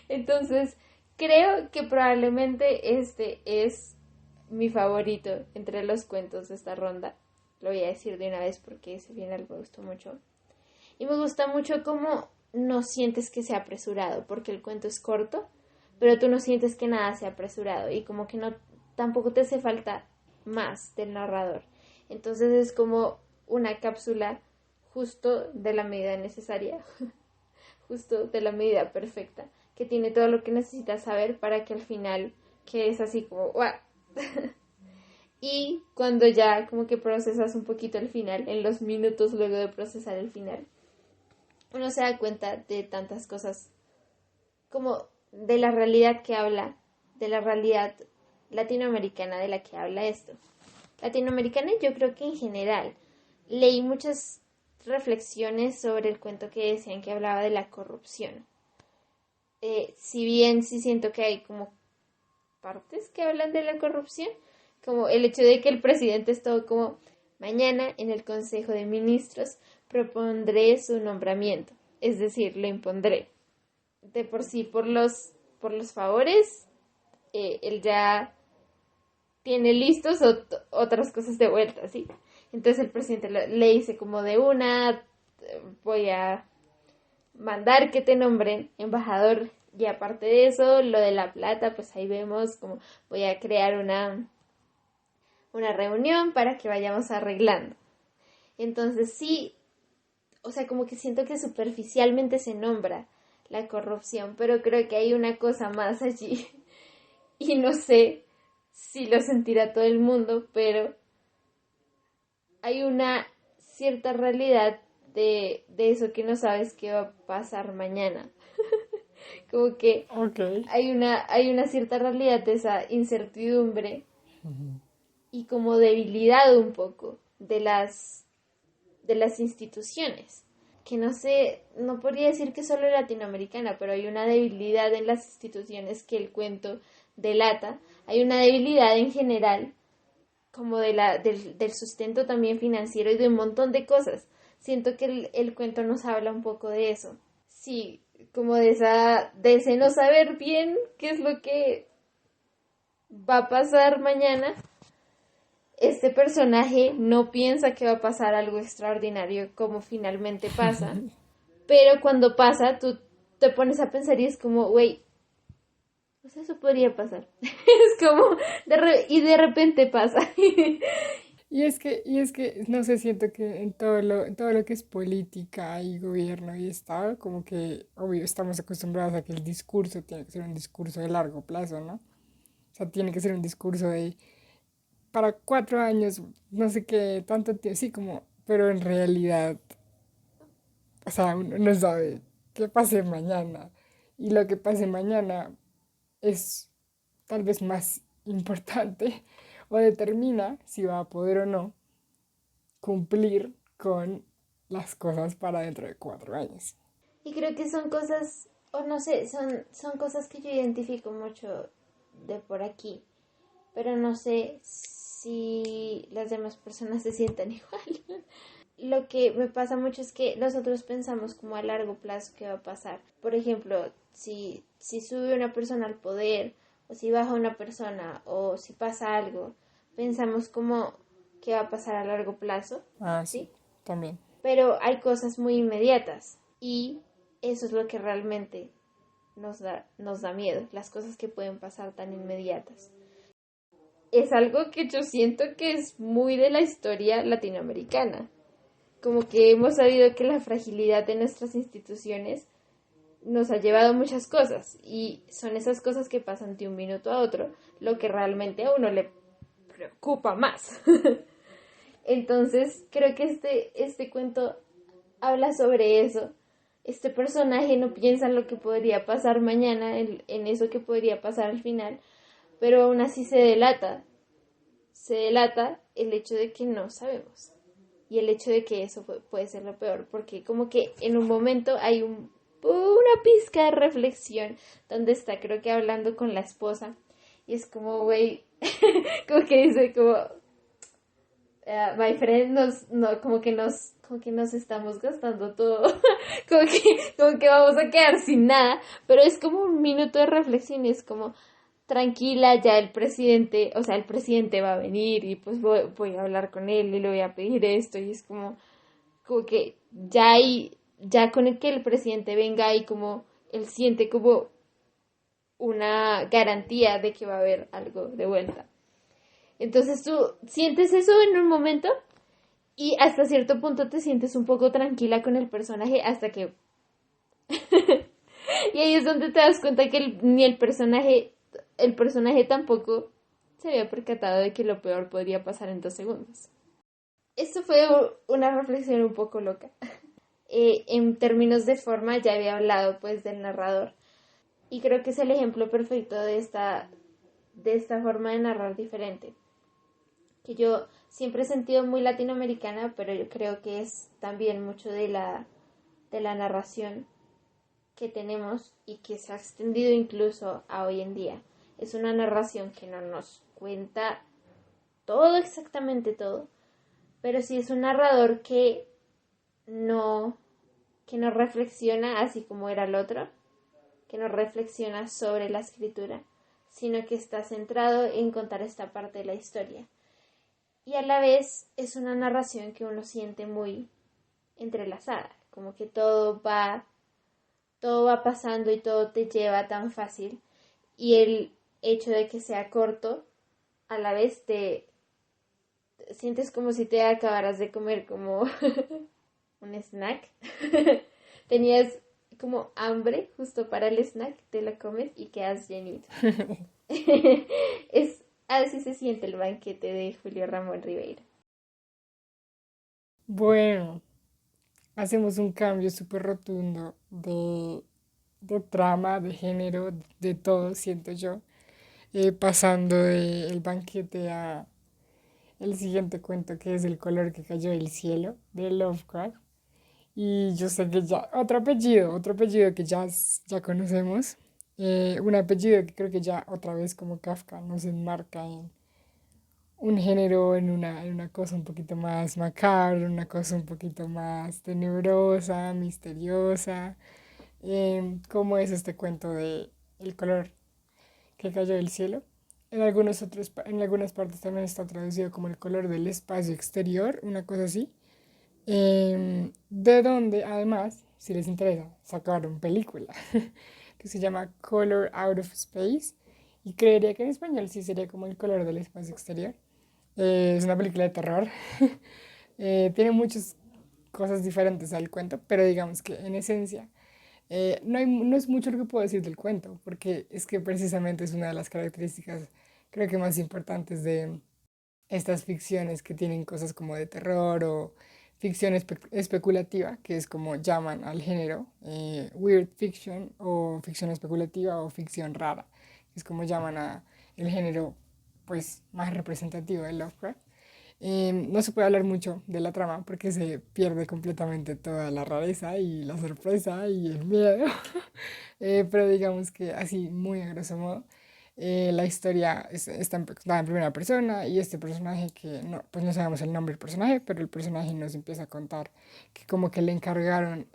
Entonces, creo que probablemente este es mi favorito entre los cuentos de esta ronda. Lo voy a decir de una vez porque ese final me gustó mucho. Y me gusta mucho cómo no sientes que sea apresurado, porque el cuento es corto, pero tú no sientes que nada sea apresurado y como que no tampoco te hace falta más del narrador. Entonces es como una cápsula justo de la medida necesaria, justo de la medida perfecta, que tiene todo lo que necesitas saber para que al final quedes así como ¡guau! Y cuando ya como que procesas un poquito el final, en los minutos luego de procesar el final, uno se da cuenta de tantas cosas como de la realidad que habla, de la realidad latinoamericana de la que habla esto. Latinoamericana yo creo que en general. Leí muchas reflexiones sobre el cuento que decían que hablaba de la corrupción. Si bien sí siento que hay como partes que hablan de la corrupción, como el hecho de que el presidente es todo como mañana en el Consejo de Ministros propondré su nombramiento, es decir, lo impondré. De por sí, por los favores, él ya tiene listos otras cosas de vuelta, ¿sí? Entonces el presidente le dice como de una, voy a mandar que te nombren embajador y aparte de eso, lo de la plata, pues ahí vemos como voy a crear una reunión para que vayamos arreglando. Entonces sí, o sea, como que siento que superficialmente se nombra la corrupción, pero creo que hay una cosa más allí y no sé si lo sentirá todo el mundo, pero hay una cierta realidad de eso que no sabes qué va a pasar mañana. Como que Ok. hay una cierta realidad de esa incertidumbre y como debilidad un poco de las instituciones. Que no sé, no podría decir que solo latinoamericana, pero hay una debilidad en las instituciones que el cuento delata. Hay una debilidad en general, como del sustento también financiero y de un montón de cosas. Siento que el cuento nos habla un poco de eso. Sí, como de ese no saber bien qué es lo que va a pasar mañana. Este personaje no piensa que va a pasar algo extraordinario como finalmente pasa, pero cuando pasa tú te pones a pensar y es como, güey, pues eso podría pasar. Es como, y de repente pasa. No sé, siento que en todo lo que es política y gobierno y Estado, como que, obvio, estamos acostumbrados a que el discurso tiene que ser un discurso de largo plazo, ¿no? O sea, tiene que ser un discurso de, para 4 años, no sé qué, tanto tiempo, sí, como, pero en realidad, o sea, uno no sabe qué pase mañana. Y lo que pase mañana es tal vez más importante o determina si va a poder o no cumplir con las cosas para dentro de 4 años. Y creo que son cosas, o no sé, son cosas que yo identifico mucho de por aquí, pero no sé si las demás personas se sientan igual. Lo que me pasa mucho es que nosotros pensamos como a largo plazo qué va a pasar. Por ejemplo, si sube una persona al poder, o si baja una persona, o si pasa algo, pensamos como qué va a pasar a largo plazo, Ah, sí, ¿sí? también. Pero hay cosas muy inmediatas y eso es lo que realmente nos da miedo, las cosas que pueden pasar tan inmediatas. Es algo que yo siento que es muy de la historia latinoamericana. Como que hemos sabido que la fragilidad de nuestras instituciones nos ha llevado a muchas cosas y son esas cosas que pasan de un minuto a otro lo que realmente a uno le preocupa más. Entonces creo que este cuento habla sobre eso. Este personaje no piensa en lo que podría pasar mañana, en eso que podría pasar al final, pero aún así se delata el hecho de que no sabemos y el hecho de que eso puede ser lo peor, porque como que en un momento hay una pizca de reflexión donde está creo que hablando con la esposa y es como, güey, como que dice como, my friend, como que nos estamos gastando todo, como que vamos a quedar sin nada, pero es como un minuto de reflexión y es como, tranquila, ya el presidente, o sea, el presidente va a venir y pues voy a hablar con él y le voy a pedir esto y es como que ya con el que el presidente venga y como él siente como una garantía de que va a haber algo de vuelta. Entonces tú sientes eso en un momento y hasta cierto punto te sientes un poco tranquila con el personaje hasta que... y ahí es donde te das cuenta que ni el personaje tampoco se había percatado de que lo peor podría pasar en 2 segundos. Esto fue una reflexión un poco loca. En términos de forma ya había hablado pues del narrador y creo que es el ejemplo perfecto de esta forma de narrar diferente. Que yo siempre he sentido muy latinoamericana, pero yo creo que es también mucho de la narración que tenemos y que se ha extendido incluso a hoy en día. Es una narración que no nos cuenta todo, exactamente todo, pero sí es un narrador no, que no reflexiona así como era el otro, que no reflexiona sobre la escritura, sino que está centrado en contar esta parte de la historia. Y a la vez es una narración que uno siente muy entrelazada, como que todo va pasando y todo te lleva tan fácil. Y el hecho de que sea corto, a la vez te sientes como si te acabaras de comer como un snack. Tenías como hambre justo para el snack, te lo comes y quedas llenito. Es así se siente el banquete de Julio Ramón Ribeiro. Bueno, hacemos un cambio súper rotundo de trama, de género, de todo, siento yo, pasando del banquete a el siguiente cuento que es El color que cayó del cielo, de Lovecraft. Y yo sé que ya, otro apellido que ya conocemos, un apellido que creo que ya otra vez como Kafka nos enmarca en un género, en una cosa un poquito más macabra, una cosa un poquito más tenebrosa, misteriosa, como es este cuento de El color que cayó del cielo. En algunas partes también está traducido como el color del espacio exterior, una cosa así. De donde además, si les interesa, sacaron película que se llama Color Out of Space y creería que en español sí sería como el color del espacio exterior. Es una película de terror. Tiene muchas cosas diferentes al cuento, pero digamos que en esencia no es mucho lo que puedo decir del cuento, porque es que precisamente es una de las características creo que más importantes de estas ficciones que tienen cosas como de terror o ficción especulativa, que es como llaman al género, weird fiction o ficción especulativa o ficción rara, que es como llaman a el género pues más representativo de Lovecraft. No se puede hablar mucho de la trama porque se pierde completamente toda la rareza y la sorpresa y el miedo. Pero digamos que así, muy a grosso modo, la historia está contada en primera persona y este personaje que no, pues no sabemos el nombre del personaje, pero el personaje nos empieza a contar que como que le encargaron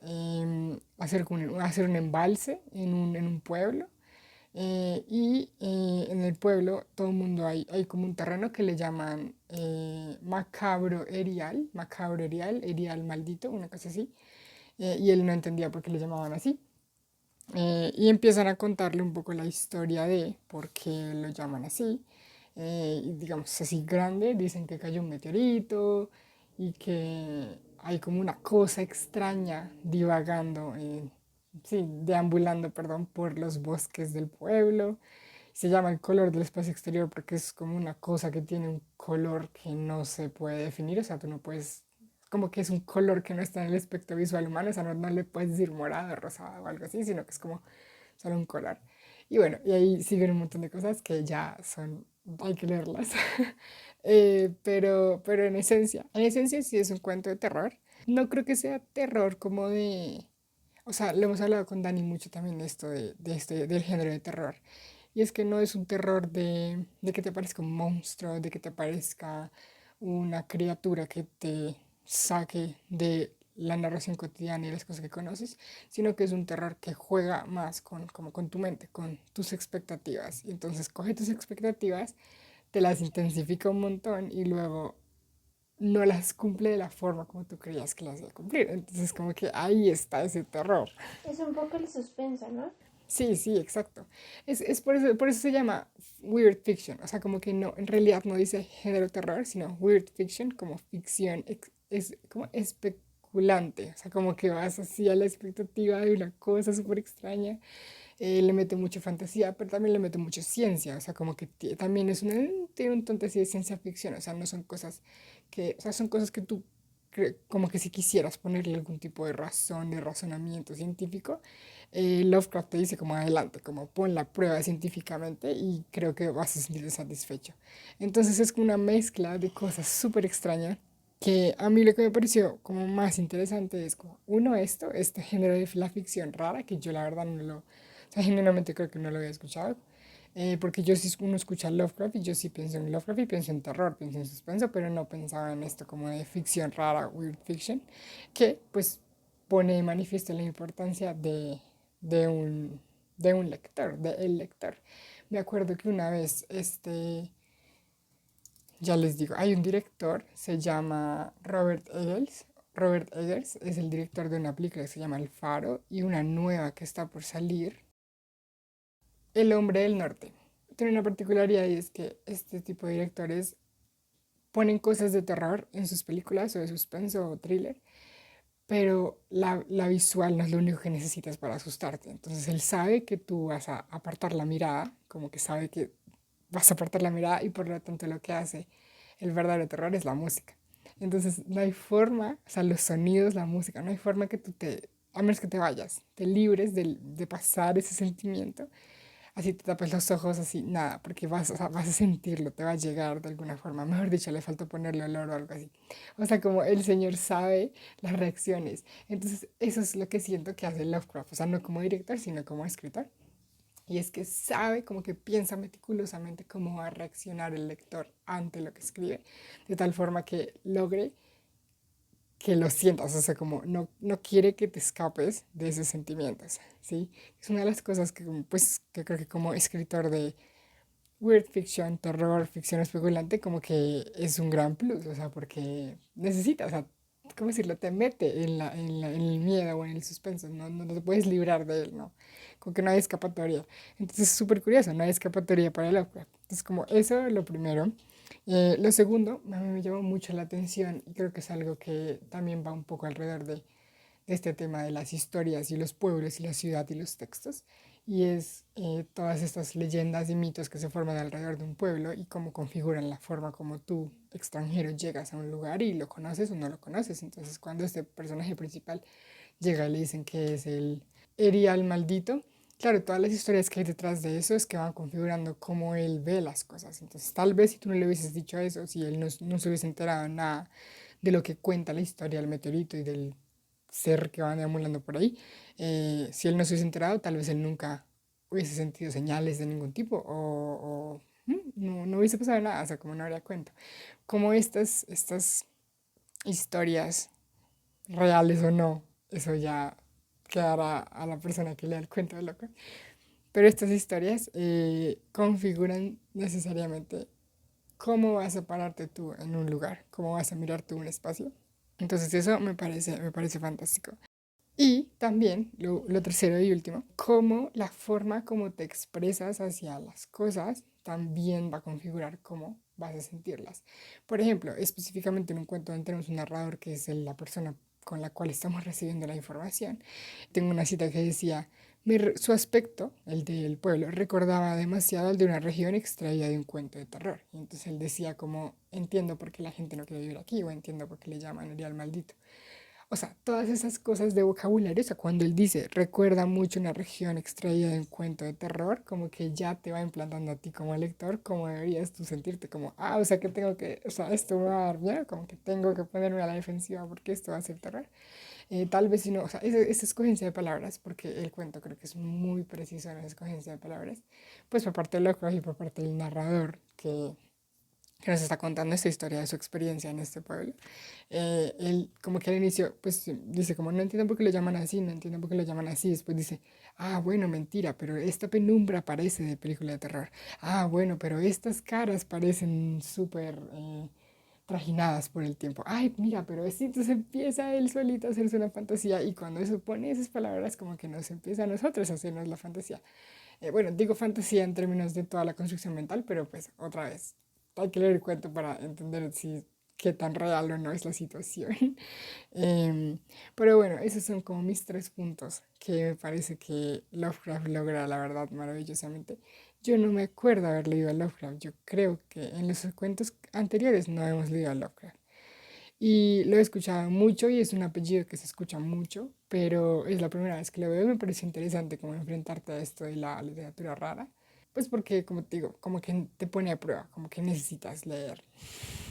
hacer un embalse en un pueblo en el pueblo todo el mundo hay como un terreno que le llaman macabro erial, erial maldito, una cosa así. Y él no entendía por qué le llamaban así. Y empiezan a contarle un poco la historia de por qué lo llaman así. Y digamos así grande, dicen que cayó un meteorito y que hay como una cosa extraña divagando, sí, deambulando, perdón, por los bosques del pueblo. Se llama el color del espacio exterior porque es como una cosa que tiene un color que no se puede definir, o sea, tú no puedes, como que es un color que no está en el espectro visual humano, o sea, no le puedes decir morado, rosado o algo así, sino que es como solo un color. Y bueno, y ahí siguen un montón de cosas que ya son, hay que leerlas. Pero en esencia sí es un cuento de terror. No creo que sea terror como de, o sea, lo hemos hablado con Dani mucho también de esto, del género de terror. Y es que no es un terror de que te parezca un monstruo, de que te parezca una criatura que te saque de la narración cotidiana y las cosas que conoces, sino que es un terror que juega más como con tu mente, con tus expectativas. Y entonces coge tus expectativas, te las intensifica un montón y luego no las cumple de la forma como tú creías que las iba a cumplir. Entonces como que ahí está ese terror. Es un poco el suspenso, ¿no? Sí, sí, exacto. Es por eso se llama weird fiction. O sea, como que no, en realidad no dice género terror, sino weird fiction, como ficción, es como especulante. O sea, como que vas así a la expectativa de una cosa súper extraña. Le mete mucha fantasía, pero también le mete mucha ciencia. O sea, como que también tiene un toque así de ciencia ficción. O sea, no son cosas o sea, son cosas que tú como que si quisieras ponerle algún tipo de razón, de razonamiento científico, Lovecraft te dice como adelante, como pon la prueba científicamente y creo que vas a sentirte satisfecho. Entonces es como una mezcla de cosas súper extrañas que a mí lo que me pareció como más interesante es como, uno, este género de la ficción rara, que yo la verdad no lo, o sea, genuinamente creo que no lo había escuchado, porque yo sí uno escucha Lovecraft y yo sí pienso en Lovecraft y pienso en terror, pienso en suspenso, pero no pensaba en esto como de ficción rara, weird fiction, que pues pone de manifiesto la importancia de un, de un lector, de el lector. Me acuerdo que una vez, ya les digo, hay un director, se llama Robert Eggers. Robert Eggers es el director de una película que se llama El Faro y una nueva que está por salir, El Hombre del Norte. Tiene una particularidad y es que este tipo de directores ponen cosas de terror en sus películas o de suspenso o thriller, pero la visual no es lo único que necesitas para asustarte. Entonces él sabe que tú vas a apartar la mirada, como que sabe que vas a apartar la mirada y por lo tanto lo que hace el verdadero terror es la música. Entonces no hay forma, o sea, los sonidos, la música, no hay forma que a menos que te vayas, te libres de pasar ese sentimiento así te tapes los ojos, así, nada, porque o sea, vas a sentirlo, te va a llegar de alguna forma. Mejor dicho, le falta ponerle olor o algo así. O sea, como el señor sabe las reacciones. Entonces, eso es lo que siento que hace Lovecraft. O sea, no como director, sino como escritor. Y es que sabe, como que piensa meticulosamente cómo va a reaccionar el lector ante lo que escribe, de tal forma que logre que lo sientas, o sea, como no quiere que te escapes de esos sentimientos, ¿sí? Es una de las cosas que, pues, que creo que como escritor de weird fiction, terror, ficción especulante, como que es un gran plus, o sea, porque necesitas, o sea, ¿cómo decirlo? Te mete en el miedo o en el suspenso, no te puedes librar de él, ¿no? Como que no hay escapatoria. Entonces es súper curioso, no hay escapatoria para el Lovecraft. Entonces como eso, lo primero. Lo segundo, a mí me llamó mucho la atención y creo que es algo que también va un poco alrededor de este tema de las historias y los pueblos y la ciudad y los textos. y es todas estas leyendas y mitos que se forman alrededor de un pueblo y cómo configuran la forma como tú, extranjero, llegas a un lugar y lo conoces o no lo conoces. Entonces, cuando este personaje principal llega y le dicen que es el Erial maldito, claro, todas las historias que hay detrás de eso es que van configurando cómo él ve las cosas. Entonces, tal vez si tú no le hubieses dicho eso, si él no se hubiese enterado nada de lo que cuenta la historia del meteorito y del ser que van deambulando por ahí, si él no se hubiese enterado, tal vez él nunca hubiese sentido señales de ningún tipo no hubiese pasado nada, o sea, como no habría cuento. Como estas historias, reales o no, eso ya quedará a la persona que lea el cuento de loco. Pero estas historias configuran necesariamente cómo vas a pararte tú en un lugar, cómo vas a mirar tú un espacio. Entonces eso me parece fantástico. Y también, lo tercero y último, cómo la forma como te expresas hacia las cosas también va a configurar cómo vas a sentirlas. Por ejemplo, específicamente en un cuento donde tenemos un narrador que es la persona con la cual estamos recibiendo la información, tengo una cita que decía, su aspecto, el del pueblo, recordaba demasiado al de una región extraída de un cuento de terror. Y entonces él decía como, entiendo por qué la gente no quiere vivir aquí o entiendo por qué le llaman el al maldito. O sea, todas esas cosas de vocabulario, o sea, cuando él dice, recuerda mucho una región extraída de un cuento de terror, como que ya te va implantando a ti como lector cómo deberías tú sentirte, como, o sea, que tengo que, o sea, esto me va a dar miedo, como que tengo que ponerme a la defensiva porque esto va a ser terror. Tal vez si no, o sea, esa escogencia de palabras, porque el cuento creo que es muy preciso en esa escogencia de palabras, pues por parte del lector y por parte del narrador que nos está contando esta historia de su experiencia en este pueblo. Él como que al inicio pues dice como no entiendo por qué lo llaman así, no entiendo por qué lo llaman así, después dice, bueno, mentira, pero esta penumbra parece de película de terror, bueno, pero estas caras parecen súper trajinadas por el tiempo, ay, mira, pero así entonces empieza él solito a hacerse una fantasía y cuando eso pone esas palabras como que nos empieza a nosotros a hacernos la fantasía. Bueno, digo fantasía en términos de toda la construcción mental, pero pues otra vez, hay que leer el cuento para entender si qué tan real o no es la situación. Em, pero bueno, esos son como mis tres puntos que me parece que Lovecraft logra, la verdad, maravillosamente. Yo no me acuerdo haber leído a Lovecraft. Yo creo que en los cuentos anteriores no hemos leído a Lovecraft. Y lo he escuchado mucho y es un apellido que se escucha mucho, pero es la primera vez que lo veo y me parece interesante como enfrentarte a esto de la literatura rara. Pues porque, como te digo, como que te pone a prueba, como que necesitas leer.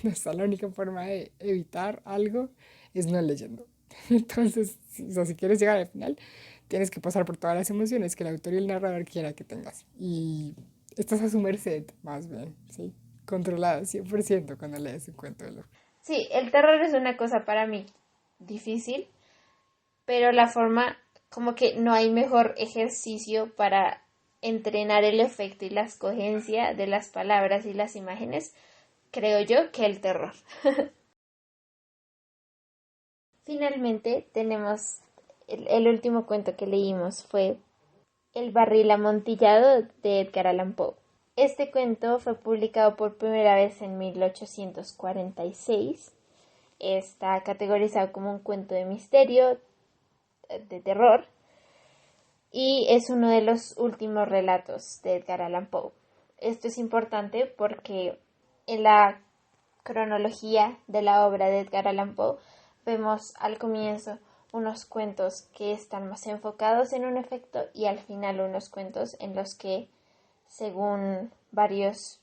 Esta la única forma de evitar algo es no leyendo. Entonces, o sea, si quieres llegar al final, tienes que pasar por todas las emociones que el autor y el narrador quiera que tengas. Y estás a su merced, más bien, ¿sí? Controlado 100% cuando lees un cuento de lo. Sí, el terror es una cosa para mí difícil, pero la forma, como que no hay mejor ejercicio para entrenar el efecto y la escogencia de las palabras y las imágenes, creo yo, que el terror. Finalmente tenemos el último cuento que leímos fue El barril amontillado de Edgar Allan Poe. Este cuento fue publicado por primera vez en 1846. Está categorizado como un cuento de misterio, de terror, y es uno de los últimos relatos de Edgar Allan Poe. Esto es importante porque en la cronología de la obra de Edgar Allan Poe vemos al comienzo unos cuentos que están más enfocados en un efecto y al final unos cuentos en los que, según varias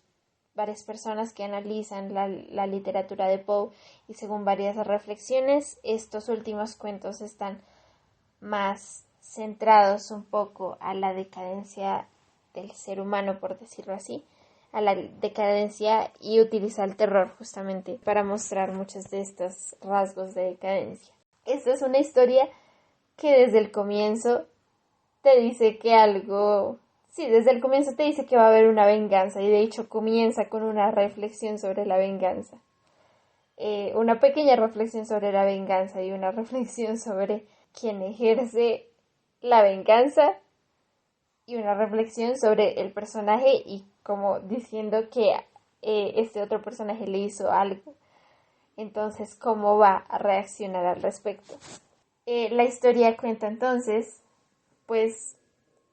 personas que analizan la literatura de Poe y según varias reflexiones, estos últimos cuentos están más centrados un poco a la decadencia del ser humano, por decirlo así, a la decadencia, y utiliza el terror justamente para mostrar muchos de estos rasgos de decadencia. Esta es una historia que desde el comienzo te dice que algo, sí, desde el comienzo te dice que va a haber una venganza y de hecho comienza con una reflexión sobre la venganza. Una pequeña reflexión sobre la venganza y una reflexión sobre quien ejerce la venganza y una reflexión sobre el personaje y como diciendo que este otro personaje le hizo algo. Entonces, ¿cómo va a reaccionar al respecto? La historia cuenta entonces, pues,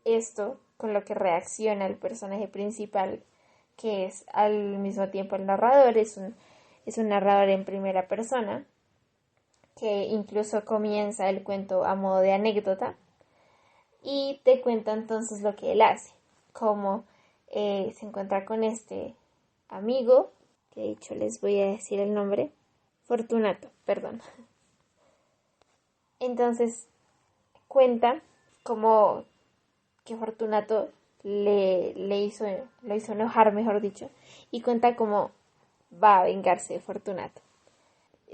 esto con lo que reacciona el personaje principal, que es al mismo tiempo el narrador. Es un narrador en primera persona, que incluso comienza el cuento a modo de anécdota y te cuenta entonces lo que él hace, cómo se encuentra con este amigo, que de hecho les voy a decir el nombre, Fortunato, perdón. Entonces cuenta cómo que Fortunato lo hizo enojar, mejor dicho, y cuenta cómo va a vengarse de Fortunato.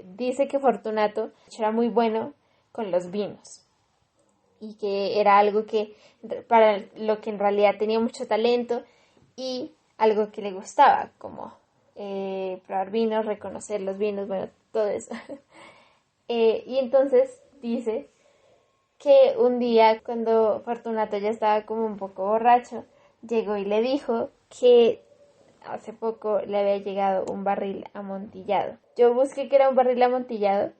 Dice que Fortunato era muy bueno con los vinos y que era algo que para lo que en realidad tenía mucho talento y algo que le gustaba, como probar vinos, reconocer los vinos, bueno, todo eso. Y entonces dice que un día, cuando Fortunato ya estaba como un poco borracho, llegó y le dijo que hace poco le había llegado un barril amontillado. Yo busqué que era un barril amontillado.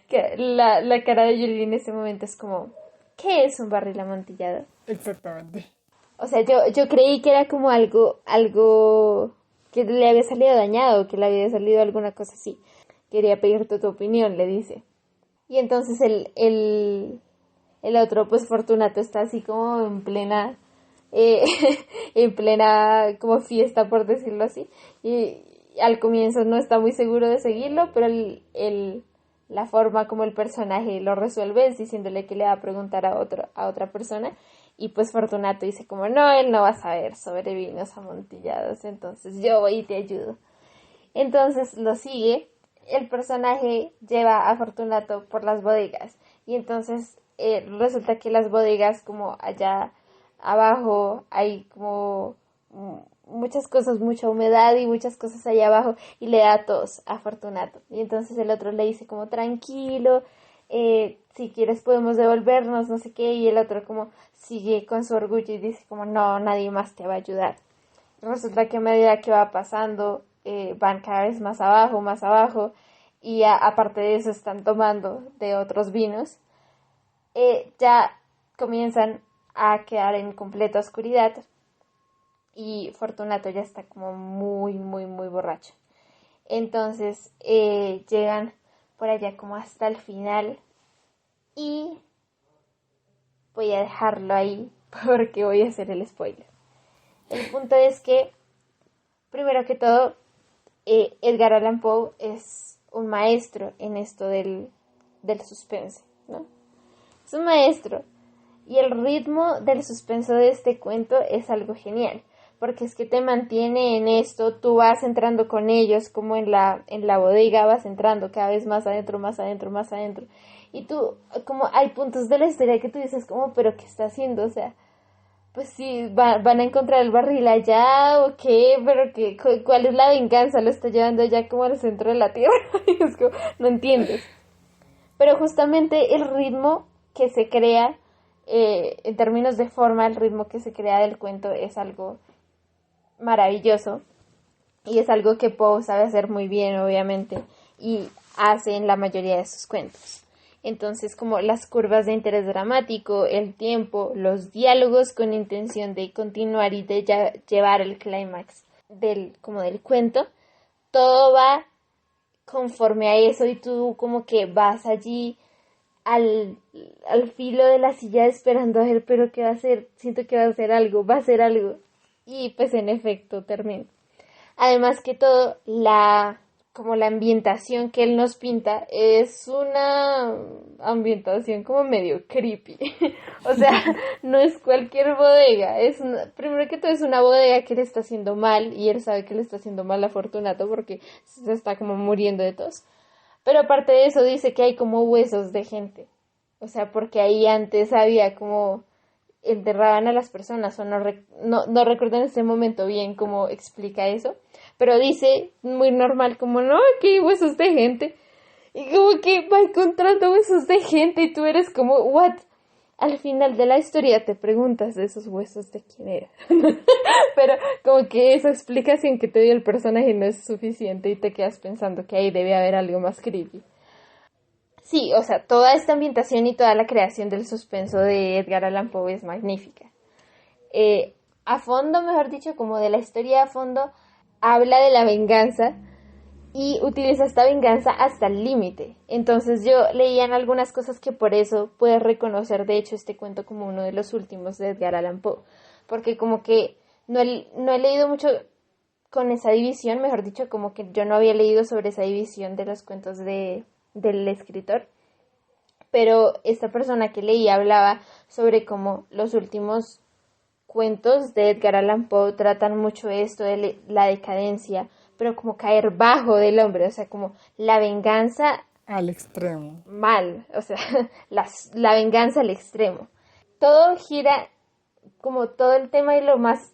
Que la cara de Julie en ese momento es como, ¿qué es un barril amontillado? Exactamente. O sea, yo creí que era como algo que le había salido dañado, que le había salido alguna cosa así. Quería pedirte tu opinión, le dice. Y entonces el otro, pues Fortunato, está así como en plena como fiesta, por decirlo así. Y al comienzo no está muy seguro de seguirlo, pero la forma como el personaje lo resuelve es diciéndole que le va a preguntar a otra persona. Y pues Fortunato dice como, no, él no va a saber sobre vinos amontillados, entonces yo voy y te ayudo. Entonces lo sigue. El personaje lleva a Fortunato por las bodegas y entonces resulta que las bodegas, como allá abajo hay como muchas cosas, mucha humedad y muchas cosas allá abajo, y le da tos a Fortunato. Y entonces el otro le dice como, tranquilo, si quieres podemos devolvernos, no sé qué, y el otro como sigue con su orgullo y dice como, no, nadie más te va a ayudar. Resulta que a medida que va pasando van cada vez más abajo, y aparte de eso están tomando de otros vinos. Ya comienzan a quedar en completa oscuridad y Fortunato ya está como muy, muy, muy borracho. Entonces llegan por allá como hasta el final y voy a dejarlo ahí porque voy a hacer el spoiler. El punto es que, primero que todo, Edgar Allan Poe es un maestro en esto del suspense, ¿no? Es un maestro. Y el ritmo del suspenso de este cuento es algo genial, porque es que te mantiene en esto, tú vas entrando con ellos como en la bodega, vas entrando cada vez más adentro, más adentro, más adentro. Y tú, como hay puntos de la historia que tú dices como, pero ¿qué está haciendo? O sea, pues sí, van a encontrar el barril allá o qué, pero qué, ¿cuál es la venganza? Lo está llevando ya como al centro de la tierra. Y es como, no entiendes. Pero justamente el ritmo que se crea, en términos de forma, el ritmo que se crea del cuento es algo maravilloso y es algo que Poe sabe hacer muy bien, obviamente, y hace en la mayoría de sus cuentos. Entonces, como las curvas de interés dramático, el tiempo, los diálogos con intención de continuar y de llevar el clímax del cuento, todo va conforme a eso y tú como que vas allí al filo de la silla esperando a ver, pero ¿qué va a hacer? Siento que va a hacer algo. Y pues en efecto termina. Además que todo, como la ambientación que él nos pinta es una ambientación como medio creepy. O sea, no es cualquier bodega. Primero que todo es una bodega que le está haciendo mal y él sabe que le está haciendo mal a Fortunato porque se está como muriendo de tos. Pero aparte de eso dice que hay como huesos de gente. O sea, porque ahí antes había como enterraban a las personas, o no recuerdo en este momento bien cómo explica eso, pero dice muy normal como, no, aquí hay huesos de gente, y como que va encontrando huesos de gente y tú eres como, what? Al final de la historia te preguntas de esos huesos de quién era. Pero como que esa explicación que te dio el personaje no es suficiente y te quedas pensando que ahí debe haber algo más creepy. Sí, o sea, toda esta ambientación y toda la creación del suspenso de Edgar Allan Poe es magnífica. a fondo, mejor dicho, como de la historia a fondo, habla de la venganza y utiliza esta venganza hasta el límite. Entonces yo leía en algunas cosas que por eso puedes reconocer, de hecho, este cuento como uno de los últimos de Edgar Allan Poe, porque como que no he leído mucho con esa división, mejor dicho, como que yo no había leído sobre esa división de los cuentos del escritor, pero esta persona que leía hablaba sobre cómo los últimos cuentos de Edgar Allan Poe tratan mucho esto de la decadencia, pero como caer bajo del hombre, o sea, como la venganza Al extremo. mal, o sea, la venganza al extremo. Todo gira, como todo el tema y lo más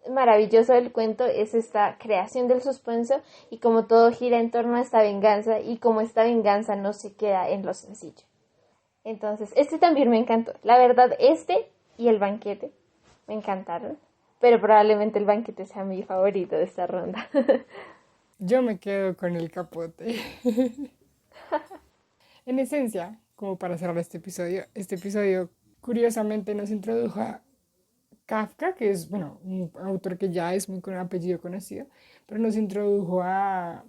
maravilloso del cuento es esta creación del suspenso y como todo gira en torno a esta venganza y como esta venganza no se queda en lo sencillo. Entonces, este también me encantó. La verdad, este y El banquete me encantaron, pero probablemente El banquete sea mi favorito de esta ronda. Yo me quedo con El capote. En esencia, como para cerrar este episodio curiosamente nos introdujo a Kafka, que es, bueno, un autor que ya es muy con un apellido conocido, pero nos introdujo a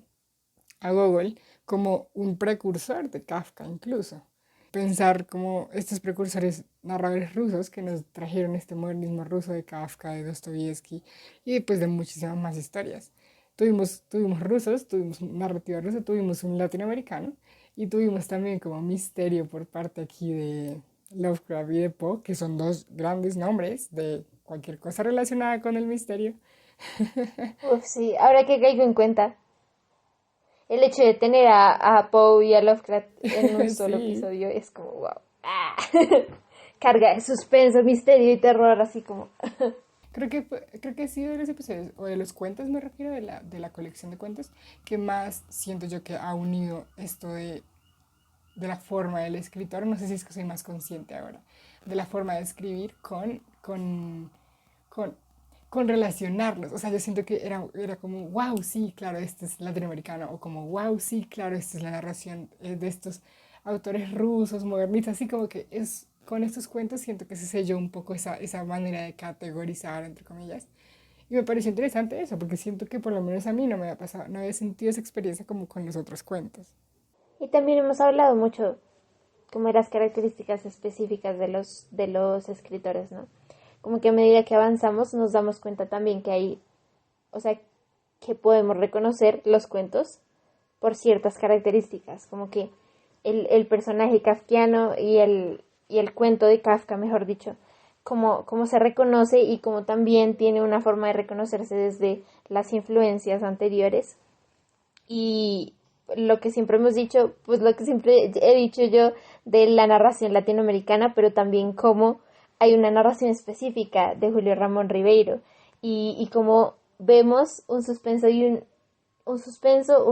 Gogol como un precursor de Kafka incluso. Pensar como estos precursores narradores rusos que nos trajeron este modernismo ruso de Kafka, de Dostoyevsky y pues de muchísimas más historias. Tuvimos rusos, tuvimos narrativa rusa, tuvimos un latinoamericano y tuvimos también como misterio por parte aquí de Lovecraft y de Poe, que son dos grandes nombres de cualquier cosa relacionada con el misterio. Uf, sí, ahora que caigo en cuenta, el hecho de tener a Poe y a Lovecraft en un solo Sí. episodio es como wow. ¡Ah! Carga de suspenso, misterio y terror, así como. Creo que sí de los episodios, o de los cuentos me refiero, de la colección de cuentos, que más siento yo que ha unido esto de la forma del escritor, no sé si es que soy más consciente ahora, de la forma de escribir con, con relacionarlos. O sea, yo siento que era como, wow, sí, claro, este es latinoamericano, o como, wow, sí, claro, esta es la narración de estos autores rusos, modernistas, así como que es, con estos cuentos siento que se selló un poco esa manera de categorizar, entre comillas. Y me pareció interesante eso, porque siento que por lo menos a mí no me había pasado, no había sentido esa experiencia como con los otros cuentos. Y también hemos hablado mucho como de las características específicas de los escritores, ¿no? Como que a medida que avanzamos nos damos cuenta también que hay, o sea, que podemos reconocer los cuentos por ciertas características, como que el personaje kafkiano y el cuento de Kafka, mejor dicho, como se reconoce y como también tiene una forma de reconocerse desde las influencias anteriores. Y lo que siempre hemos dicho, pues lo que siempre he dicho yo de la narración latinoamericana, pero también como hay una narración específica de Julio Ramón Ribeiro y como vemos un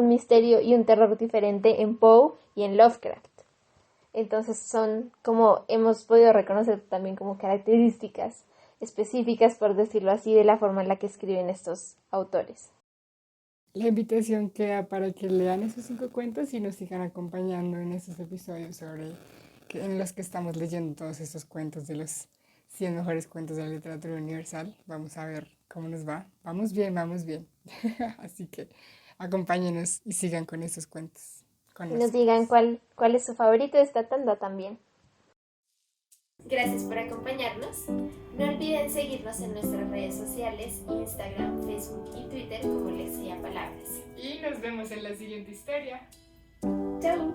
misterio y un terror diferente en Poe y en Lovecraft. Entonces son como hemos podido reconocer también como características específicas, por decirlo así, de la forma en la que escriben estos autores. La invitación queda para que lean esos 5 cuentos y nos sigan acompañando en estos episodios en los que estamos leyendo todos estos cuentos de los 100 mejores cuentos de la literatura universal. Vamos a ver cómo nos va. Vamos bien, vamos bien. Así que acompáñenos y sigan con esos cuentos con Y nos digan nosotros. cuál es su favorito de esta tanda también. Gracias por acompañarnos. No olviden seguirnos en nuestras redes sociales, Instagram, Facebook y Twitter como Lexia Palabras. Y nos vemos en la siguiente historia. ¡Chao!